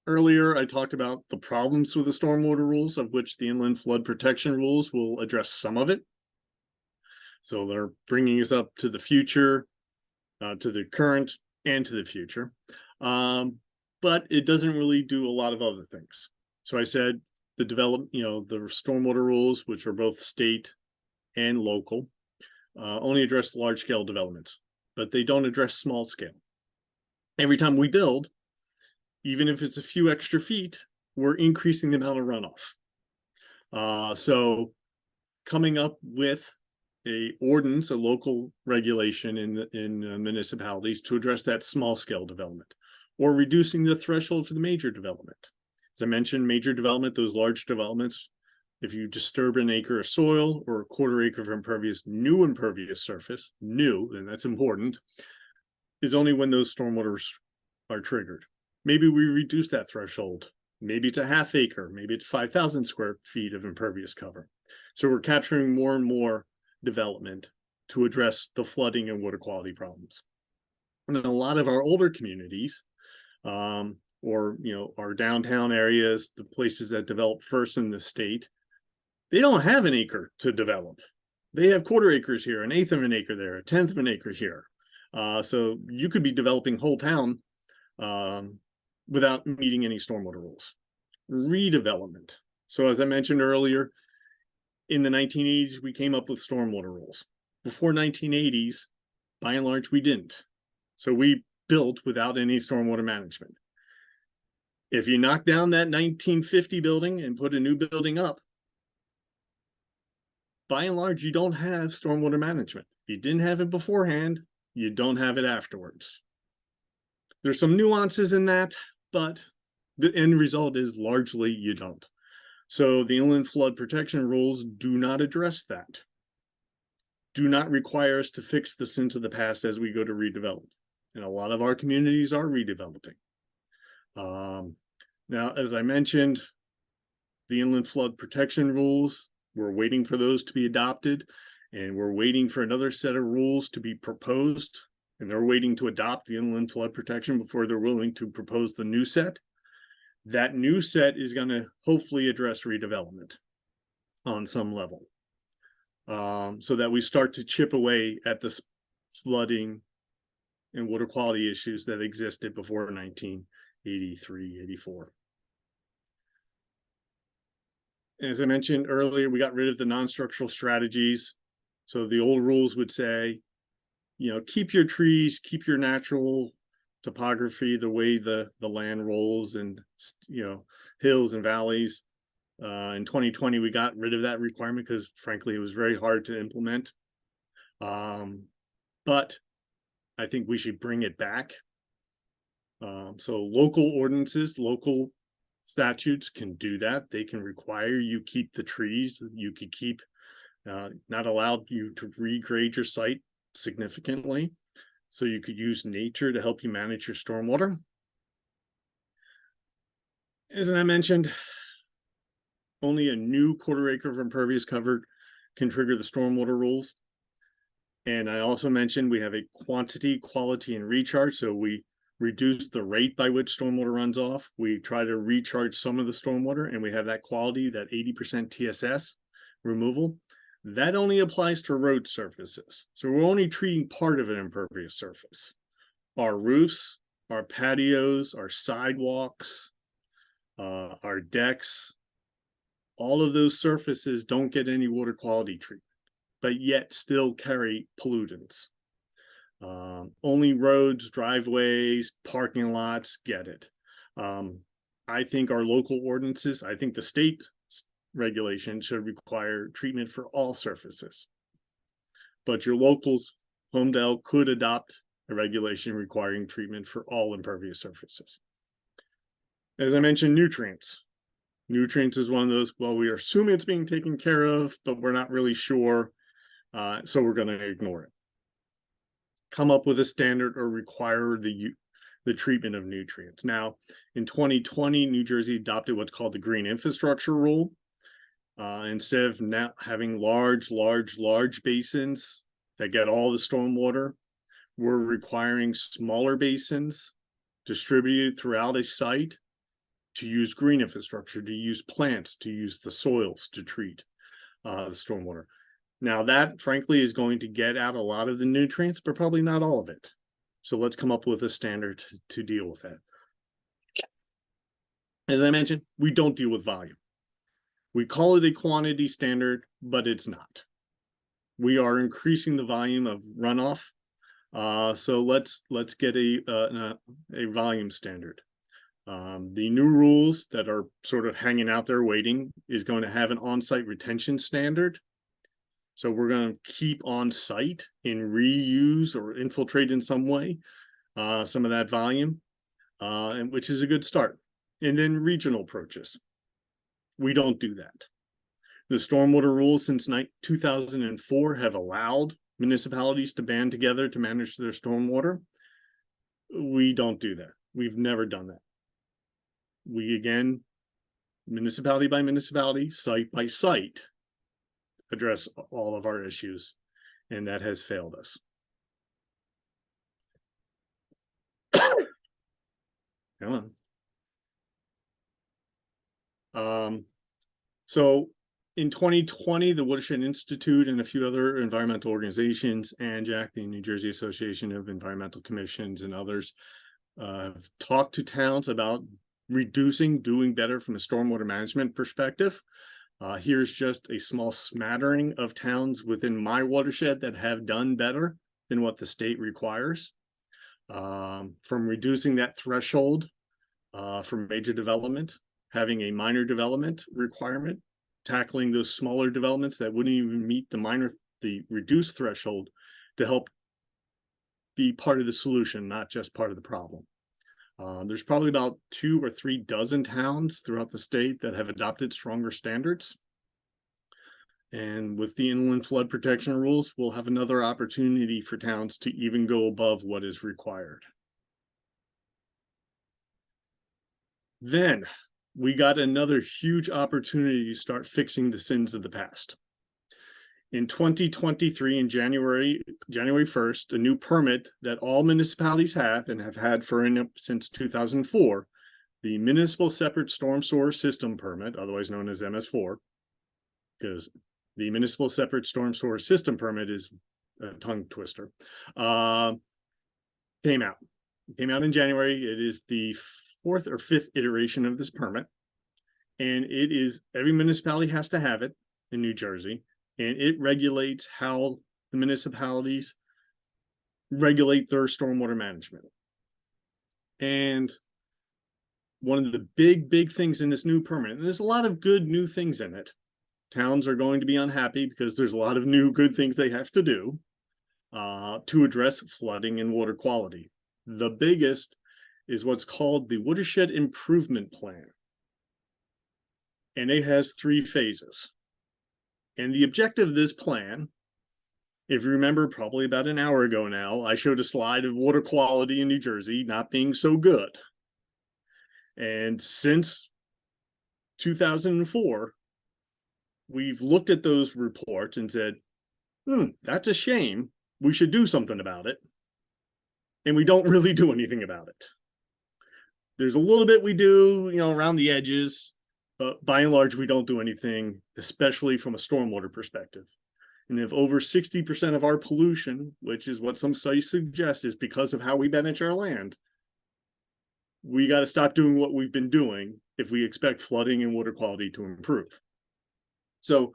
earlier I talked about the problems with the stormwater rules, of which the inland flood protection rules will address some of it. So they're bringing us up to the future, to the current, and to the future. But it doesn't really do a lot of other things. So I said the stormwater rules, which are both state and local, only address large scale developments, but they don't address small scale. Every time we build, even if it's a few extra feet, we're increasing the amount of runoff. So coming up with a local regulation in municipalities to address that small scale development, or reducing the threshold for the major development. As I mentioned, major development, those large developments, if you disturb an acre of soil or a quarter acre of new impervious surface, and that's important, is only when those stormwaters are triggered. Maybe we reduce that threshold. Maybe it's a half acre, maybe it's 5,000 square feet of impervious cover. So we're capturing more and more development to address the flooding and water quality problems. And in a lot of our older communities, or our downtown areas, the places that develop first in the state, they don't have an acre to develop. They have quarter acres here, an eighth of an acre there, a tenth of an acre here. So you could be developing whole town without meeting any stormwater rules. Redevelopment. So as I mentioned earlier, in the 1980s, we came up with stormwater rules. Before 1980s, by and large, we didn't. So we built without any stormwater management. If you knock down that 1950 building and put a new building up, by and large, you don't have stormwater management. You didn't have it beforehand, you don't have it afterwards. There's some nuances in that, but the end result is largely you don't. So the inland flood protection rules do not address that. Do not require us to fix the sins of the past as we go to redevelop. And a lot of our communities are redeveloping. Now, as I mentioned, the inland flood protection rules, we're waiting for those to be adopted, and we're waiting for another set of rules to be proposed, and they're waiting to adopt the inland flood protection before they're willing to propose the new set. That new set is going to hopefully address redevelopment on some level, so that we start to chip away at the flooding and water quality issues that existed before 1983, 84. As I mentioned earlier, we got rid of the non-structural strategies. So the old rules would say, keep your trees, keep your natural topography, the way the land rolls and, hills and valleys. In 2020, we got rid of that requirement because frankly, it was very hard to implement. But I think we should bring it back. So local ordinances, local statutes can do that. They can require you keep the trees. You could keep, not allowed you to regrade your site significantly. So you could use nature to help you manage your stormwater. As I mentioned, only a new quarter acre of impervious cover can trigger the stormwater rules. And I also mentioned we have a quantity, quality, and recharge. So we reduce the rate by which stormwater runs off. We try to recharge some of the stormwater, and we have that quality, that 80% TSS removal. That only applies to road surfaces. So we're only treating part of an impervious surface. Our roofs, our patios, our sidewalks, our decks, all of those surfaces don't get any water quality treatment, but yet still carry pollutants. Only roads, driveways, parking lots get it. I think our local ordinances, I think the state regulation should require treatment for all surfaces. But your locals, Homedale, could adopt a regulation requiring treatment for all impervious surfaces. As I mentioned, nutrients. Nutrients is one of those, well, we are assuming it's being taken care of, but we're not really sure. So we're going to ignore it. Come up with a standard or require the treatment of nutrients. Now, in 2020, New Jersey adopted what's called the Green Infrastructure Rule. Instead of now having large basins that get all the stormwater, we're requiring smaller basins distributed throughout a site to use green infrastructure, to use plants, to use the soils to treat the stormwater. Now that, frankly, is going to get out a lot of the nutrients, but probably not all of it. So let's come up with a standard to deal with that. As I mentioned, we don't deal with volume. We call it a quantity standard, but it's not. We are increasing the volume of runoff. So let's get a volume standard. The new rules that are sort of hanging out there waiting is going to have an on-site retention standard. So we're going to keep on site and reuse or infiltrate in some way some of that volume, and which is a good start. And then regional approaches. We don't do that. The stormwater rules since 2004 have allowed municipalities to band together to manage their stormwater. We don't do that. We've never done that. We, again, municipality by municipality, site by site, address all of our issues, and that has failed us. Come on. So in 2020, the Watershed Institute and a few other environmental organizations, ANJAC, the New Jersey Association of Environmental Commissions, and others have talked to towns about doing better from a stormwater management perspective. Here's just a small smattering of towns within my watershed that have done better than what the state requires. From reducing that threshold for major development, having a minor development requirement, tackling those smaller developments that wouldn't even meet the reduced threshold to help be part of the solution, not just part of the problem. There's probably about 2 or 3 dozen towns throughout the state that have adopted stronger standards. And with the inland flood protection rules, we'll have another opportunity for towns to even go above what is required. Then we got another huge opportunity to start fixing the sins of the past. In 2023, in January 1st, a new permit that all municipalities have and have had since 2004, the Municipal Separate Storm Sewer System Permit, otherwise known as MS4, because the Municipal Separate Storm Sewer System Permit is a tongue twister, came out. It came out in January. It is the 4th or 5th iteration of this permit. And it is, every municipality has to have it in New Jersey. And it regulates how the municipalities regulate their stormwater management. And one of the big things in this new permit, and there's a lot of good new things in it. Towns are going to be unhappy because there's a lot of new good things they have to do to address flooding and water quality. The biggest is what's called the Watershed Improvement Plan. And it has 3 phases. And the objective of this plan, if you remember probably about an hour ago now, I showed a slide of water quality in New Jersey not being so good. And since 2004, we've looked at those reports and said, that's a shame. We should do something about it. And we don't really do anything about it. There's a little bit we do, around the edges, but by and large, we don't do anything, especially from a stormwater perspective. And if over 60% of our pollution, which is what some studies suggest, is because of how we manage our land, we got to stop doing what we've been doing if we expect flooding and water quality to improve. So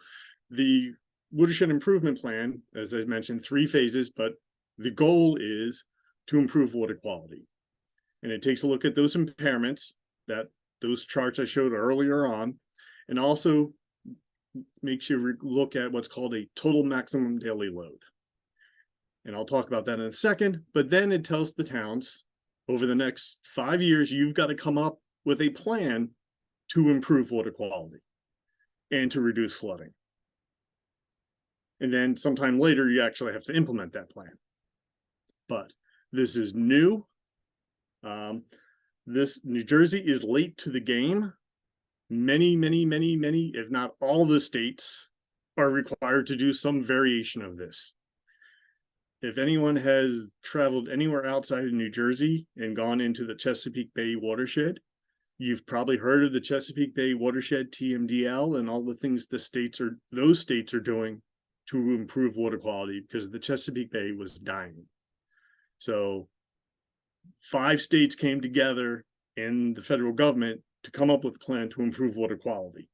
the Watershed Improvement Plan, as I mentioned, 3 phases, but the goal is to improve water quality. And it takes a look at those impairments, those charts I showed earlier on, and also makes you look at what's called a total maximum daily load. And I'll talk about that in a second, but then it tells the towns over the next 5 years, you've got to come up with a plan to improve water quality and to reduce flooding. And then sometime later, you actually have to implement that plan. But this is new. New Jersey is late to the game. Many, if not all the states are required to do some variation of this. If anyone has traveled anywhere outside of New Jersey and gone into the Chesapeake Bay watershed, you've probably heard of the Chesapeake Bay watershed, TMDL, and all the things those states are doing to improve water quality because the Chesapeake Bay was dying. So 5 states came together in the federal government to come up with a plan to improve water quality.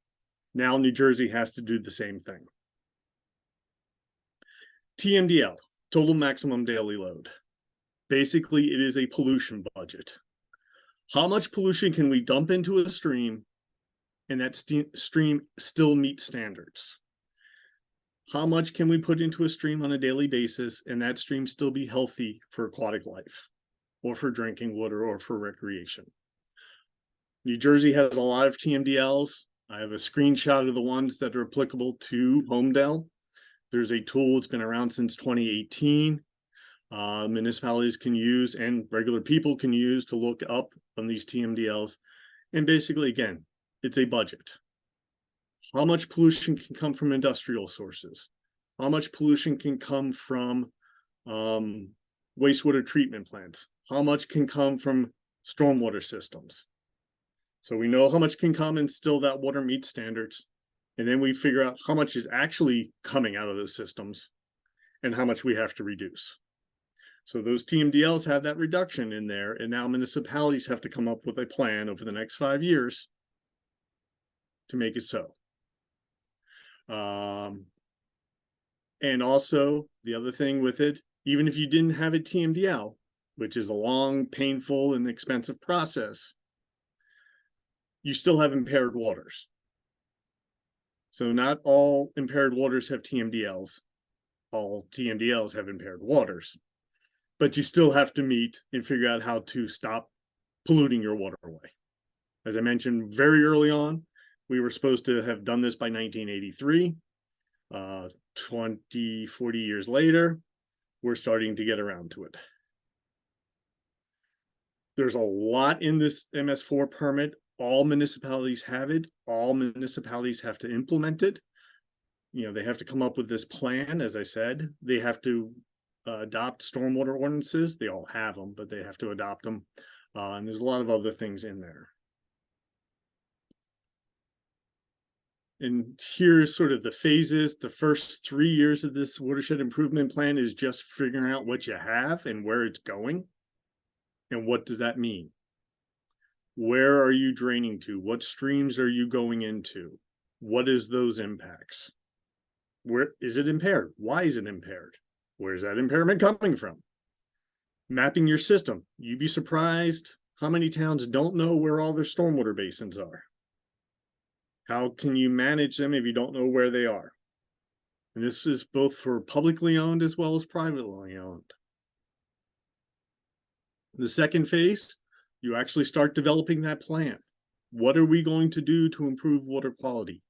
Now New Jersey has to do the same thing. TMDL, total maximum daily load. Basically, it is a pollution budget. How much pollution can we dump into a stream and that stream still meet standards? How much can we put into a stream on a daily basis and that stream still be healthy for aquatic life or for drinking water or for recreation? New Jersey has a lot of TMDLs. I have a screenshot of the ones that are applicable to Homedale. There's a tool that's been around since 2018. Municipalities can use and regular people can use to look up on these TMDLs. And basically, again, it's a budget. How much pollution can come from industrial sources? How much pollution can come from wastewater treatment plants? How much can come from stormwater systems? So we know how much can come and still that water meets standards. And then we figure out how much is actually coming out of those systems and how much we have to reduce. So those TMDLs have that reduction in there. And now municipalities have to come up with a plan over the next 5 years to make it so. And also the other thing with it, even if you didn't have a TMDL, which is a long, painful, and expensive process, you still have impaired waters. So not all impaired waters have TMDLs. All TMDLs have impaired waters. But you still have to meet and figure out how to stop polluting your waterway. As I mentioned very early on, we were supposed to have done this by 1983. 40 years later, we're starting to get around to it. There's a lot in this MS4 permit. All municipalities have it. All municipalities have to implement it. They have to come up with this plan. As I said, they have to adopt stormwater ordinances. They all have them, but they have to adopt them. And there's a lot of other things in there. And here's sort of the phases. The first 3 years of this watershed improvement plan is just figuring out what you have and where it's going. And what does that mean? Where are you draining to? What streams are you going into? What is those impacts? Where is it impaired? Why is it impaired? Where's that impairment coming from? Mapping your system. You'd be surprised how many towns don't know where all their stormwater basins are. How can you manage them if you don't know where they are? And this is both for publicly owned as well as privately owned. The second phase, you actually start developing that plan. What are we going to do to improve water quality?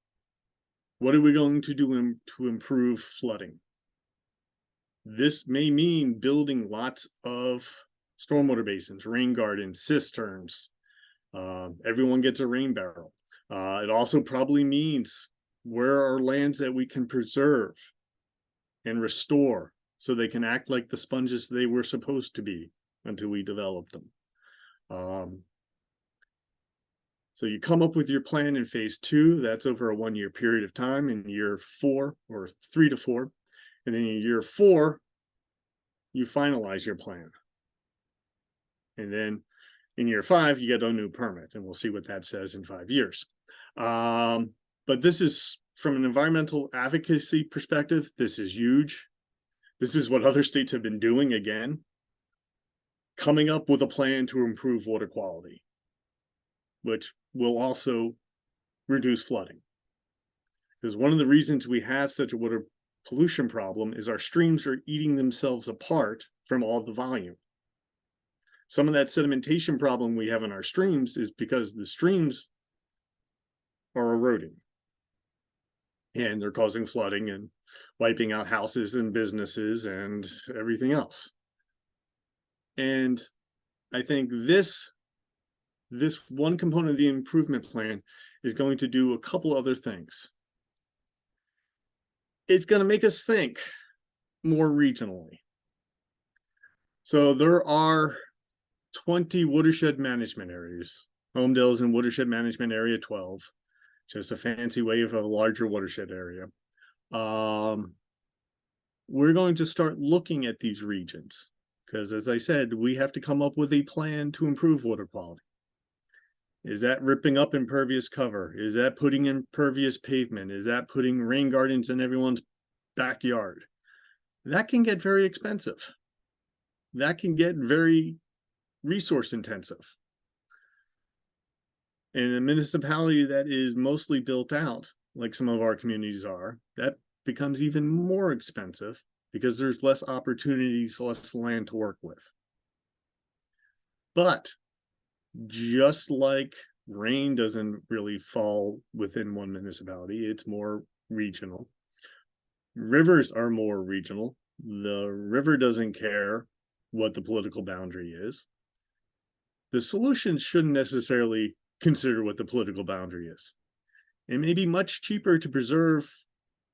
What are we going to do to improve flooding? This may mean building lots of stormwater basins, rain gardens, cisterns. Everyone gets a rain barrel. It also probably means where are lands that we can preserve and restore so they can act like the sponges they were supposed to be until we develop them. So you come up with your plan in phase 2. That's over a 1-year period of time. In year 4 or 3 to 4, and then in year 4, you finalize your plan. And then in year 5, you get a new permit, and we'll see what that says in 5 years. But this is, from an environmental advocacy perspective, this is huge. This is what other states have been doing again, coming up with a plan to improve water quality, which will also reduce flooding. Because one of the reasons we have such a water pollution problem is our streams are eating themselves apart from all the volume. Some of that sedimentation problem we have in our streams is because the streams are eroding. And they're causing flooding and wiping out houses and businesses and everything else. And I think this one component of the improvement plan is going to do a couple other things. It's going to make us think more regionally. So there are 20 watershed management areas. Homedale is in watershed management area 12, just a fancy way of a larger watershed area. We're going to start looking at these regions because, as I said, we have to come up with a plan to improve water quality. Is that ripping up impervious cover? Is that putting impervious pavement? Is that putting rain gardens in everyone's backyard? That can get very expensive. That can get very resource intensive. In a municipality that is mostly built out, like some of our communities are, that becomes even more expensive because there's less opportunities, less land to work with. But just like rain doesn't really fall within one municipality, it's more regional. Rivers are more regional. The river doesn't care what the political boundary is. The solutions shouldn't necessarily consider what the political boundary is. It may be much cheaper to preserve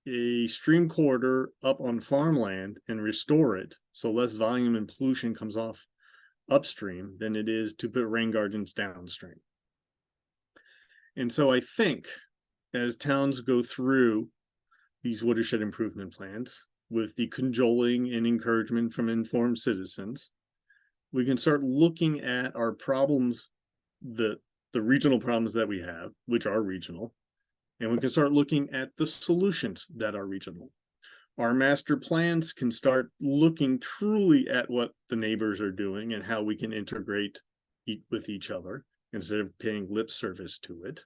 a stream corridor up on farmland and restore it so less volume and pollution comes off upstream than it is to put rain gardens downstream. And so I think as towns go through these watershed improvement plans with the cajoling and encouragement from informed citizens, we can start looking at our problems, the regional problems that we have, which are regional, and we can start looking at the solutions that are regional. Our master plans can start looking truly at what the neighbors are doing and how we can integrate with each other instead of paying lip service to it.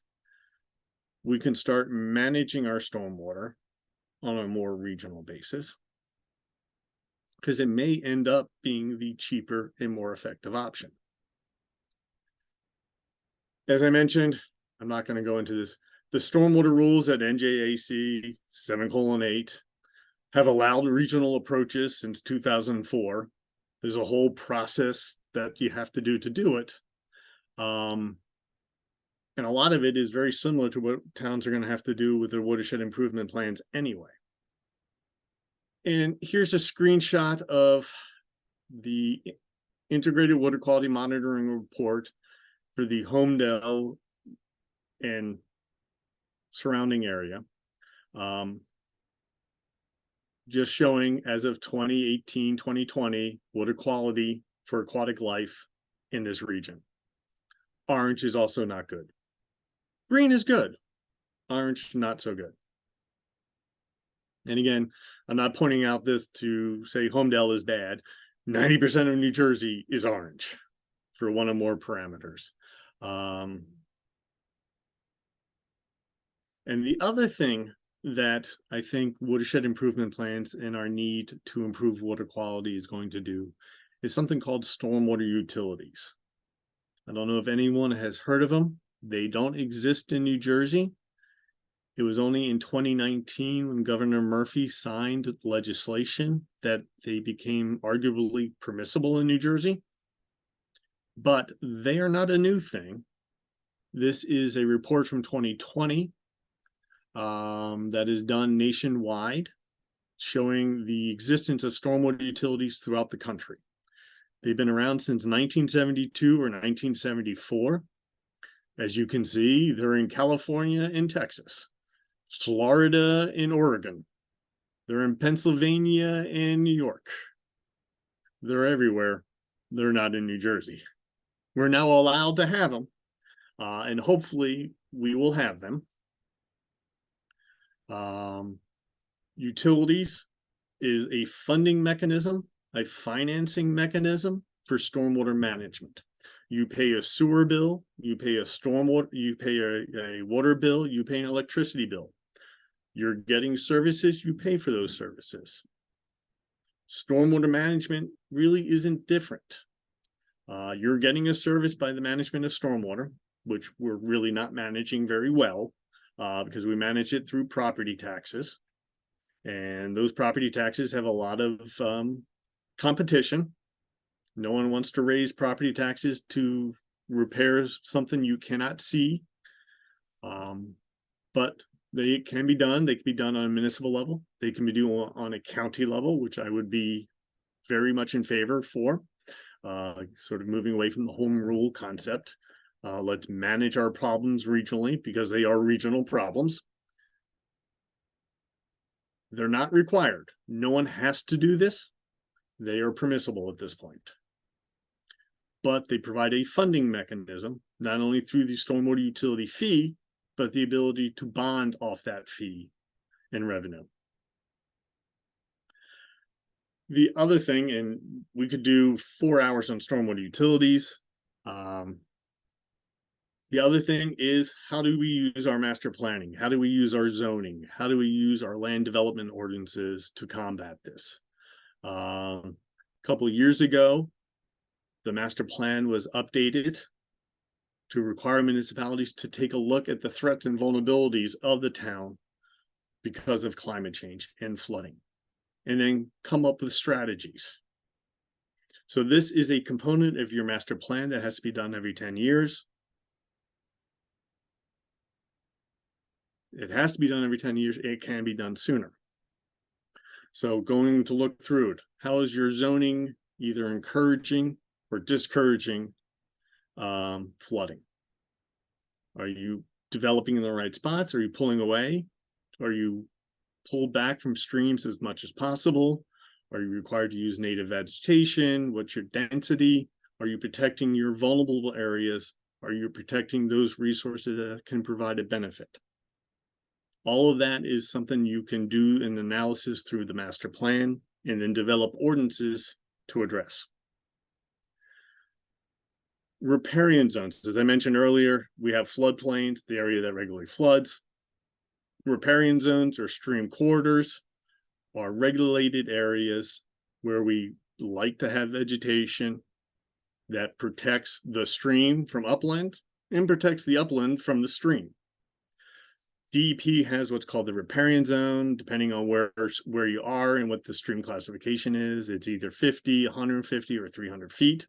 We can start managing our stormwater on a more regional basis because it may end up being the cheaper and more effective option. As I mentioned, I'm not going to go into this. The stormwater rules at NJAC 7:8 have allowed regional approaches since 2004. There's a whole process that you have to do it. And a lot of it is very similar to what towns are going to have to do with their watershed improvement plans anyway. And here's a screenshot of the integrated water quality monitoring report for the Homedale and surrounding area. Just showing as of 2018, 2020, water quality for aquatic life in this region. Orange is also not good. Green is good. Orange, not so good. And again, I'm not pointing out this to say Homedale is bad. 90% of New Jersey is orange for one or more parameters. And the other thing that I think watershed improvement plans and our need to improve water quality is going to do is something called stormwater utilities. I don't know if anyone has heard of them. They don't exist in New Jersey. It was only in 2019 when Governor Murphy signed legislation that they became arguably permissible in New Jersey. But they are not a new thing. This is a report from 2020 that is done nationwide, showing the existence of stormwater utilities throughout the country. They've been around since 1972 or 1974. As you can see, they're in California and Texas, Florida and Oregon. They're in Pennsylvania and New York. They're everywhere. They're not in New Jersey. We're now allowed to have them, and hopefully we will have them. Utilities is a funding mechanism, a financing mechanism for stormwater management. You pay a sewer bill, you pay a stormwater, you pay a water bill, you pay an electricity bill. You're getting services, you pay for those services. Stormwater management really isn't different. You're getting a service by the management of stormwater, which we're really not managing very well, because we manage it through property taxes. And those property taxes have a lot of competition. No one wants to raise property taxes to repair something you cannot see. But they can be done. They can be done on a municipal level. They can be done on a county level, which I would be very much in favor for, sort of moving away from the home rule concept. Let's manage our problems regionally because they are regional problems. They're not required. No one has to do this. They are permissible at this point. But they provide a funding mechanism, not only through the stormwater utility fee, but the ability to bond off that fee and revenue. The other thing, and we could do 4 hours on stormwater utilities. The other thing is, how do we use our master planning? How do we use our zoning? How do we use our land development ordinances to combat this? A couple of years ago, the master plan was updated to require municipalities to take a look at the threats and vulnerabilities of the town because of climate change and flooding, and then come up with strategies. So this is a component of your master plan that has to be done every 10 years. It has to be done every 10 years. It can be done sooner. So going to look through it, how is your zoning either encouraging or discouraging flooding? Are you developing in the right spots? Are you pulling away? Are you pulled back from streams as much as possible? Are you required to use native vegetation? What's your density? Are you protecting your vulnerable areas? Are you protecting those resources that can provide a benefit? All of that is something you can do an analysis through the master plan and then develop ordinances to address. Riparian zones, as I mentioned earlier, we have floodplains, the area that regularly floods. Riparian zones or stream corridors are regulated areas where we like to have vegetation that protects the stream from upland and protects the upland from the stream. DEP has what's called the riparian zone, depending on where you are and what the stream classification is. It's either 50, 150, or 300 feet.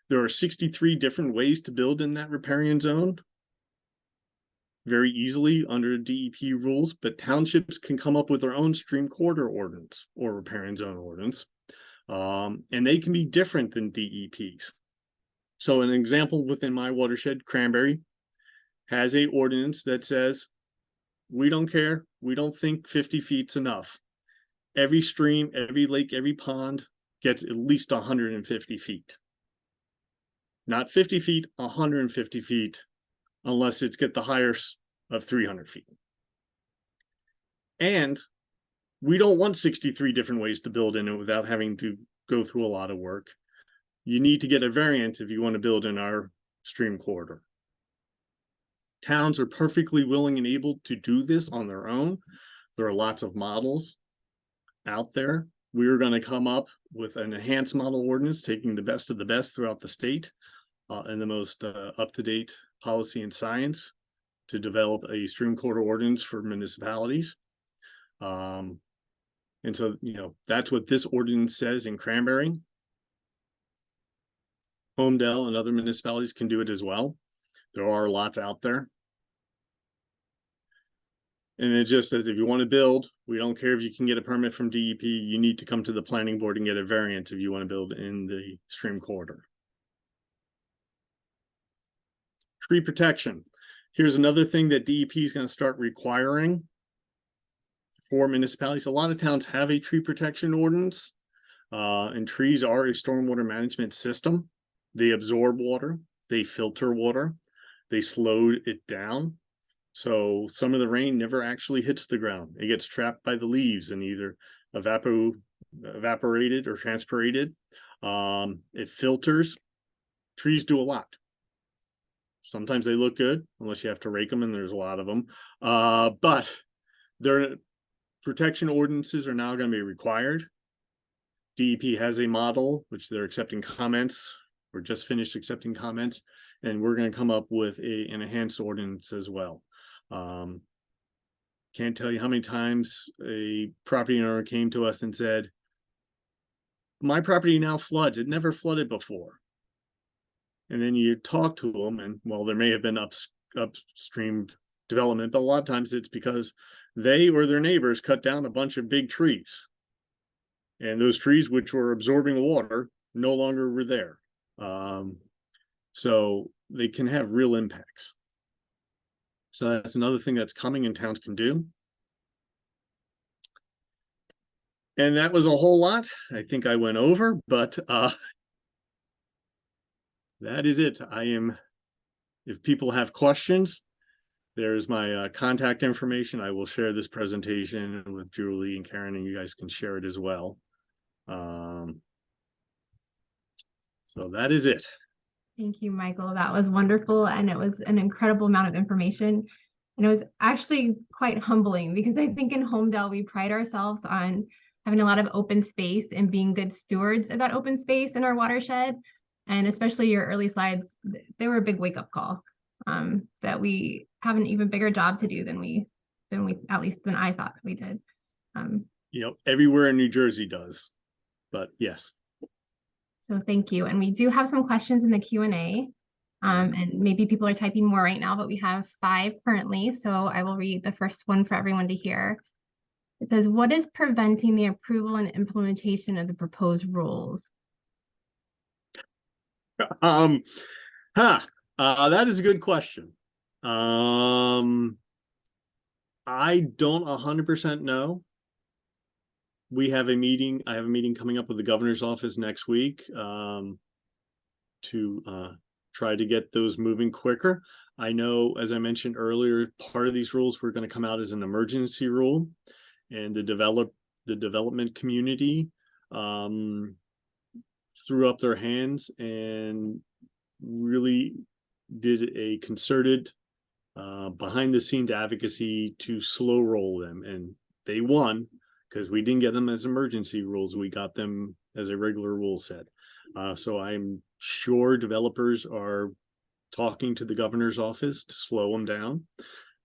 There are 63 different ways to build in that riparian zone, very easily under DEP rules, but townships can come up with their own stream corridor ordinance or riparian zone ordinance, and they can be different than DEP's. So an example within my watershed, Cranberry, has a ordinance that says, we don't care, we don't think 50 feet's enough. Every stream, every lake, every pond gets at least 150 feet. Not 50 feet, 150 feet, unless it's get the higher of 300 feet. And we don't want 63 different ways to build in it without having to go through a lot of work. You need to get a variant if you want to build in our stream corridor. Towns are perfectly willing and able to do this on their own. There are lots of models out there. We're going to come up with an enhanced model ordinance, taking the best of the best throughout the state and the most up-to-date policy and science to develop a stream corridor ordinance for municipalities. And so, that's what this ordinance says in Cranberry. Homedale and other municipalities can do it as well. There are lots out there. And it just says, if you want to build, we don't care if you can get a permit from DEP, you need to come to the planning board and get a variance if you want to build in the stream corridor. Tree protection. Here's another thing that DEP is going to start requiring for municipalities. A lot of towns have a tree protection ordinance, and trees are a stormwater management system. They absorb water, they filter water, they slow it down. So some of the rain never actually hits the ground. It gets trapped by the leaves and either evaporated or transpirated. It filters. Trees do a lot. Sometimes they look good, unless you have to rake them, and there's a lot of them. But their protection ordinances are now going to be required. DEP has a model, which they're accepting comments. We're just finished accepting comments, and we're going to come up with an enhanced ordinance as well. Can't tell you how many times a property owner came to us and said, my property now floods. It never flooded before. And then you talk to them, and well, there may have been upstream development, but a lot of times it's because they or their neighbors cut down a bunch of big trees. And those trees, which were absorbing water, no longer were there. So they can have real impacts. So that's another thing that's coming and towns can do. And that was a whole lot. I think I went over, but that is it. If people have questions, there's my contact information. I will share this presentation with Julie and Karen, and you guys can share it as well. So that is it. Thank you, Michael. That was wonderful. And it was an incredible amount of information. And it was actually quite humbling because I think in Homedale, we pride ourselves on having a lot of open space and being good stewards of that open space in our watershed. And especially your early slides, they were a big wake-up call that we have an even bigger job to do than I thought we did. Everywhere in New Jersey does, but yes. So thank you. And we do have some questions in the Q&A. And maybe people are typing more right now, but we have 5 currently. So I will read the first one for everyone to hear. It says, what is preventing the approval and implementation of the proposed rules? That is a good question. I don't 100% know. We have a meeting. I have a meeting coming up with the governor's office next week to try to get those moving quicker. I know, as I mentioned earlier, part of these rules were going to come out as an emergency rule, and the development community threw up their hands and really did a concerted behind the scenes advocacy to slow roll them, and they won because we didn't get them as emergency rules. We got them as a regular rule set. So I'm sure developers are talking to the governor's office to slow them down.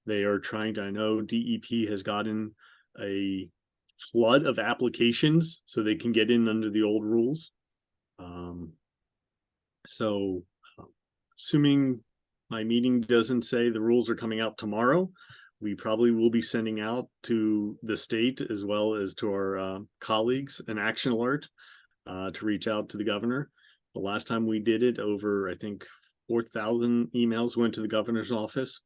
They are trying to, I know DEP has gotten a flood of applications so they can get in under the old rules. So assuming my meeting doesn't say the rules are coming out tomorrow, we probably will be sending out to the state as well as to our colleagues an action alert to reach out to the governor. The last time we did it, over, I think, 4,000 emails went to the governor's office,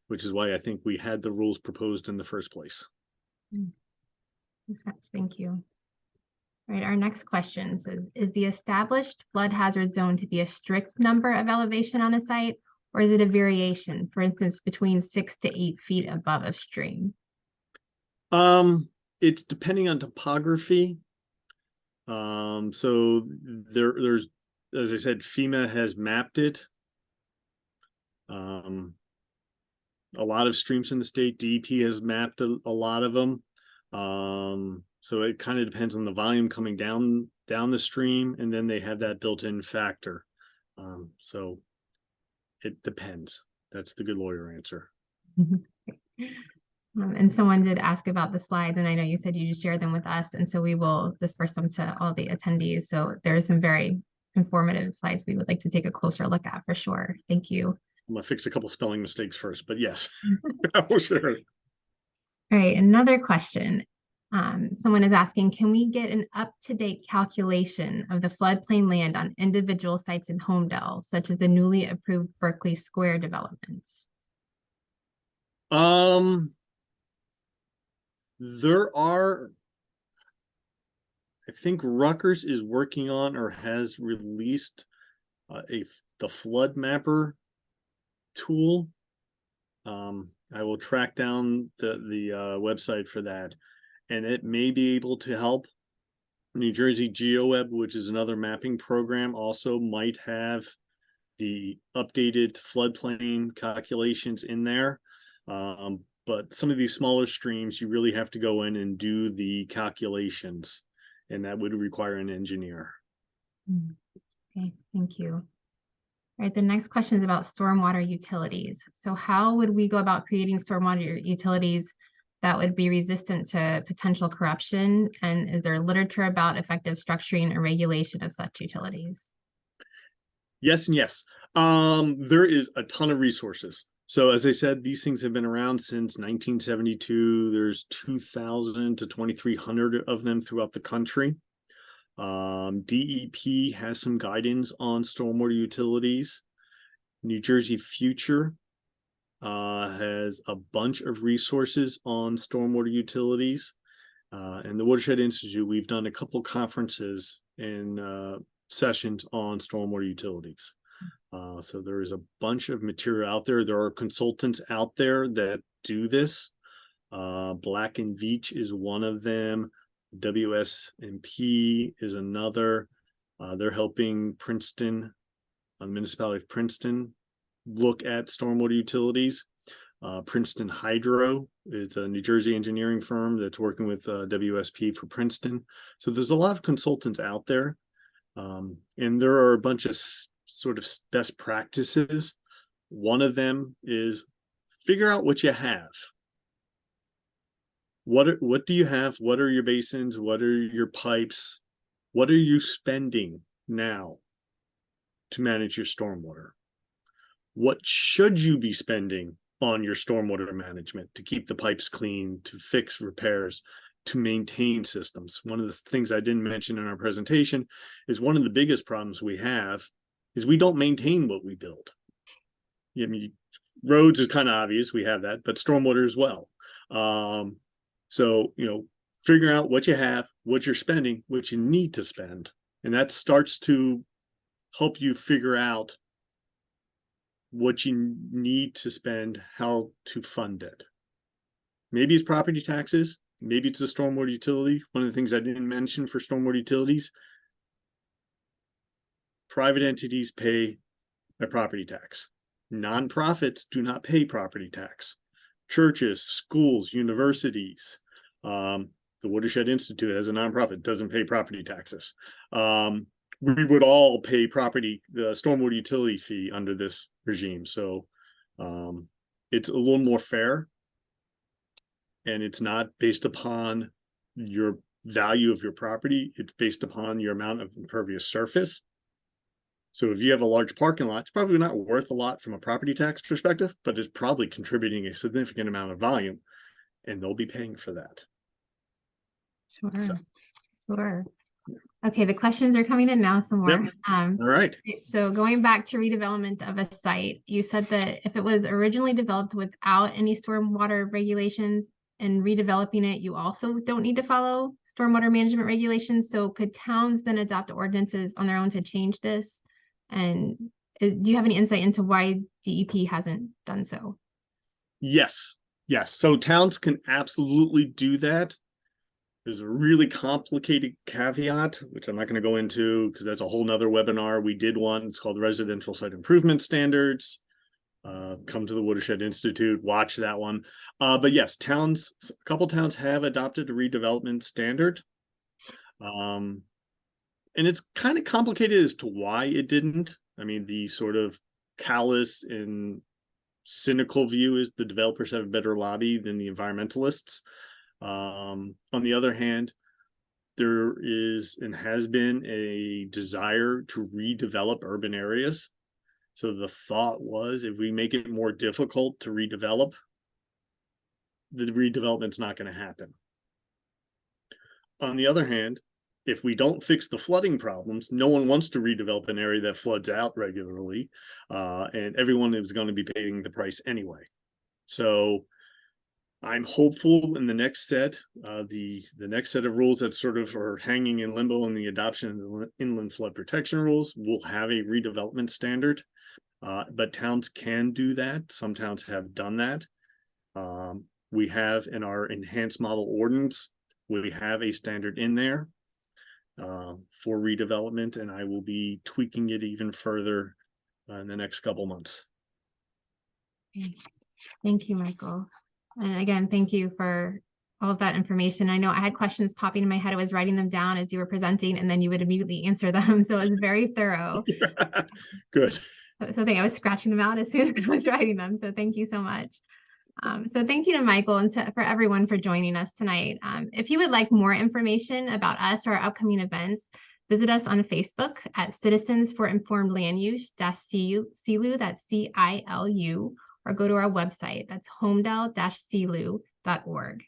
which is why I think we had the rules proposed in the first place. Thank you. All right, our next question says, is the established flood hazard zone to be a strict number of elevation on a site, or is it a variation, for instance, between 6 to 8 feet above a stream? It's depending on topography. So there's, as I said, FEMA has mapped it. A lot of streams in the state, DEP has mapped a lot of them. So it kind of depends on the volume coming down the stream, and then they have that built-in factor. So it depends. That's the good lawyer answer. And someone did ask about the slides, and I know you said you just shared them with us, and so we will disperse them to all the attendees. So there are some very informative slides we would like to take a closer look at for sure. Thank you. I'm gonna fix a couple spelling mistakes first, but yes, for sure. All right, another question. Someone is asking, can we get an up-to-date calculation of the floodplain land on individual sites in Homedale, such as the newly approved Berkeley Square developments? There are, I think Rutgers is working on or has released the flood mapper tool. I will track down the website for that, and it may be able to help. New Jersey GeoWeb, which is another mapping program, also might have the updated floodplain calculations in there. But some of these smaller streams, you really have to go in and do the calculations, and that would require an engineer. Okay, thank you. All right, the next question is about stormwater utilities. So how would we go about creating stormwater utilities that would be resistant to potential corruption? And is there literature about effective structuring and regulation of such utilities? Yes and yes. There is a ton of resources. So as I said, these things have been around since 1972. There's 2,000 to 2,300 of them throughout the country. DEP has some guidance on stormwater utilities. New Jersey Future has a bunch of resources on stormwater utilities. And the Watershed Institute, we've done a couple conferences and sessions on stormwater utilities. So there is a bunch of material out there. There are consultants out there that do this. Black and Veatch is one of them. WSMP is another. They're helping Princeton, the municipality of Princeton, look at stormwater utilities. Princeton Hydro is a New Jersey engineering firm that's working with WSP for Princeton. So there's a lot of consultants out there. And there are a bunch of sort of best practices. One of them is figure out what you have. What do you have? What are your basins? What are your pipes? What are you spending now to manage your stormwater? What should you be spending on your stormwater management to keep the pipes clean, to fix repairs, to maintain systems? One of the things I didn't mention in our presentation is one of the biggest problems we have is we don't maintain what we build. I mean, roads is kind of obvious, we have that, but stormwater as well. So, figuring out what you have, what you're spending, what you need to spend, and that starts to help you figure out what you need to spend, how to fund it. Maybe it's property taxes, maybe it's a stormwater utility. One of the things I didn't mention for stormwater utilities, private entities pay a property tax. Nonprofits do not pay property tax. Churches, schools, universities, the Watershed Institute as a nonprofit doesn't pay property taxes. we would all pay the stormwater utility fee under this regime. So it's a little more fair, and it's not based upon your value of your property. It's based upon your amount of impervious surface. So if you have a large parking lot, it's probably not worth a lot from a property tax perspective, but it's probably contributing a significant amount of volume, and they'll be paying for that. Sure. So. Sure. Okay, the questions are coming in now some more. Yep. All right. So going back to redevelopment of a site, you said that if it was originally developed without any stormwater regulations and redeveloping it, you also don't need to follow stormwater management regulations. So could towns then adopt ordinances on their own to change this? And do you have any insight into why DEP hasn't done so? Yes. Yes. So towns can absolutely do that. There's a really complicated caveat, which I'm not going to go into because that's a whole nother webinar. We did one. It's called Residential Site Improvement Standards. Come to the Watershed Institute, watch that one. But yes, a couple towns have adopted a redevelopment standard. And it's kind of complicated as to why it didn't. I mean, the sort of callous and cynical view is the developers have a better lobby than the environmentalists. On the other hand, there is and has been a desire to redevelop urban areas. So the thought was, if we make it more difficult to redevelop, the redevelopment's not going to happen. On the other hand, if we don't fix the flooding problems, no one wants to redevelop an area that floods out regularly, and everyone is going to be paying the price anyway. So I'm hopeful in the next set, the next set of rules that sort of are hanging in limbo in the adoption of the inland flood protection rules will have a redevelopment standard, but towns can do that. Some towns have done that. We have in our enhanced model ordinance, we have a standard in there for redevelopment, and I will be tweaking it even further in the next couple months. Thank you, Michael. And again, thank you for all of that information. I know I had questions popping in my head. I was writing them down as you were presenting, and then you would immediately answer them. So it was very thorough. Good. So I was scratching them out as soon as I was writing them. So thank you so much. So thank you to Michael and for everyone for joining us tonight. If you would like more information about us or our upcoming events, visit us on Facebook at Citizens for Informed Land Use, CILU, that's CILU, or go to our website, that's homedale-cilu.org.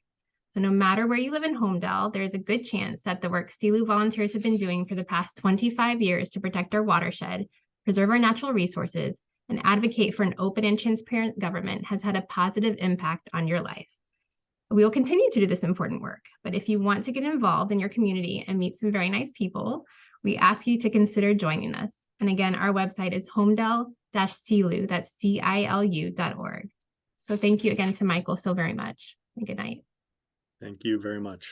So no matter where you live in Homedale, there's a good chance that the work CILU volunteers have been doing for the past 25 years to protect our watershed, preserve our natural resources, and advocate for an open and transparent government has had a positive impact on your life. We will continue to do this important work, but if you want to get involved in your community and meet some very nice people, we ask you to consider joining us. And again, our website is homedale-cilu, that's CILU.org. So thank you again to Michael so very much, and good night. Thank you very much.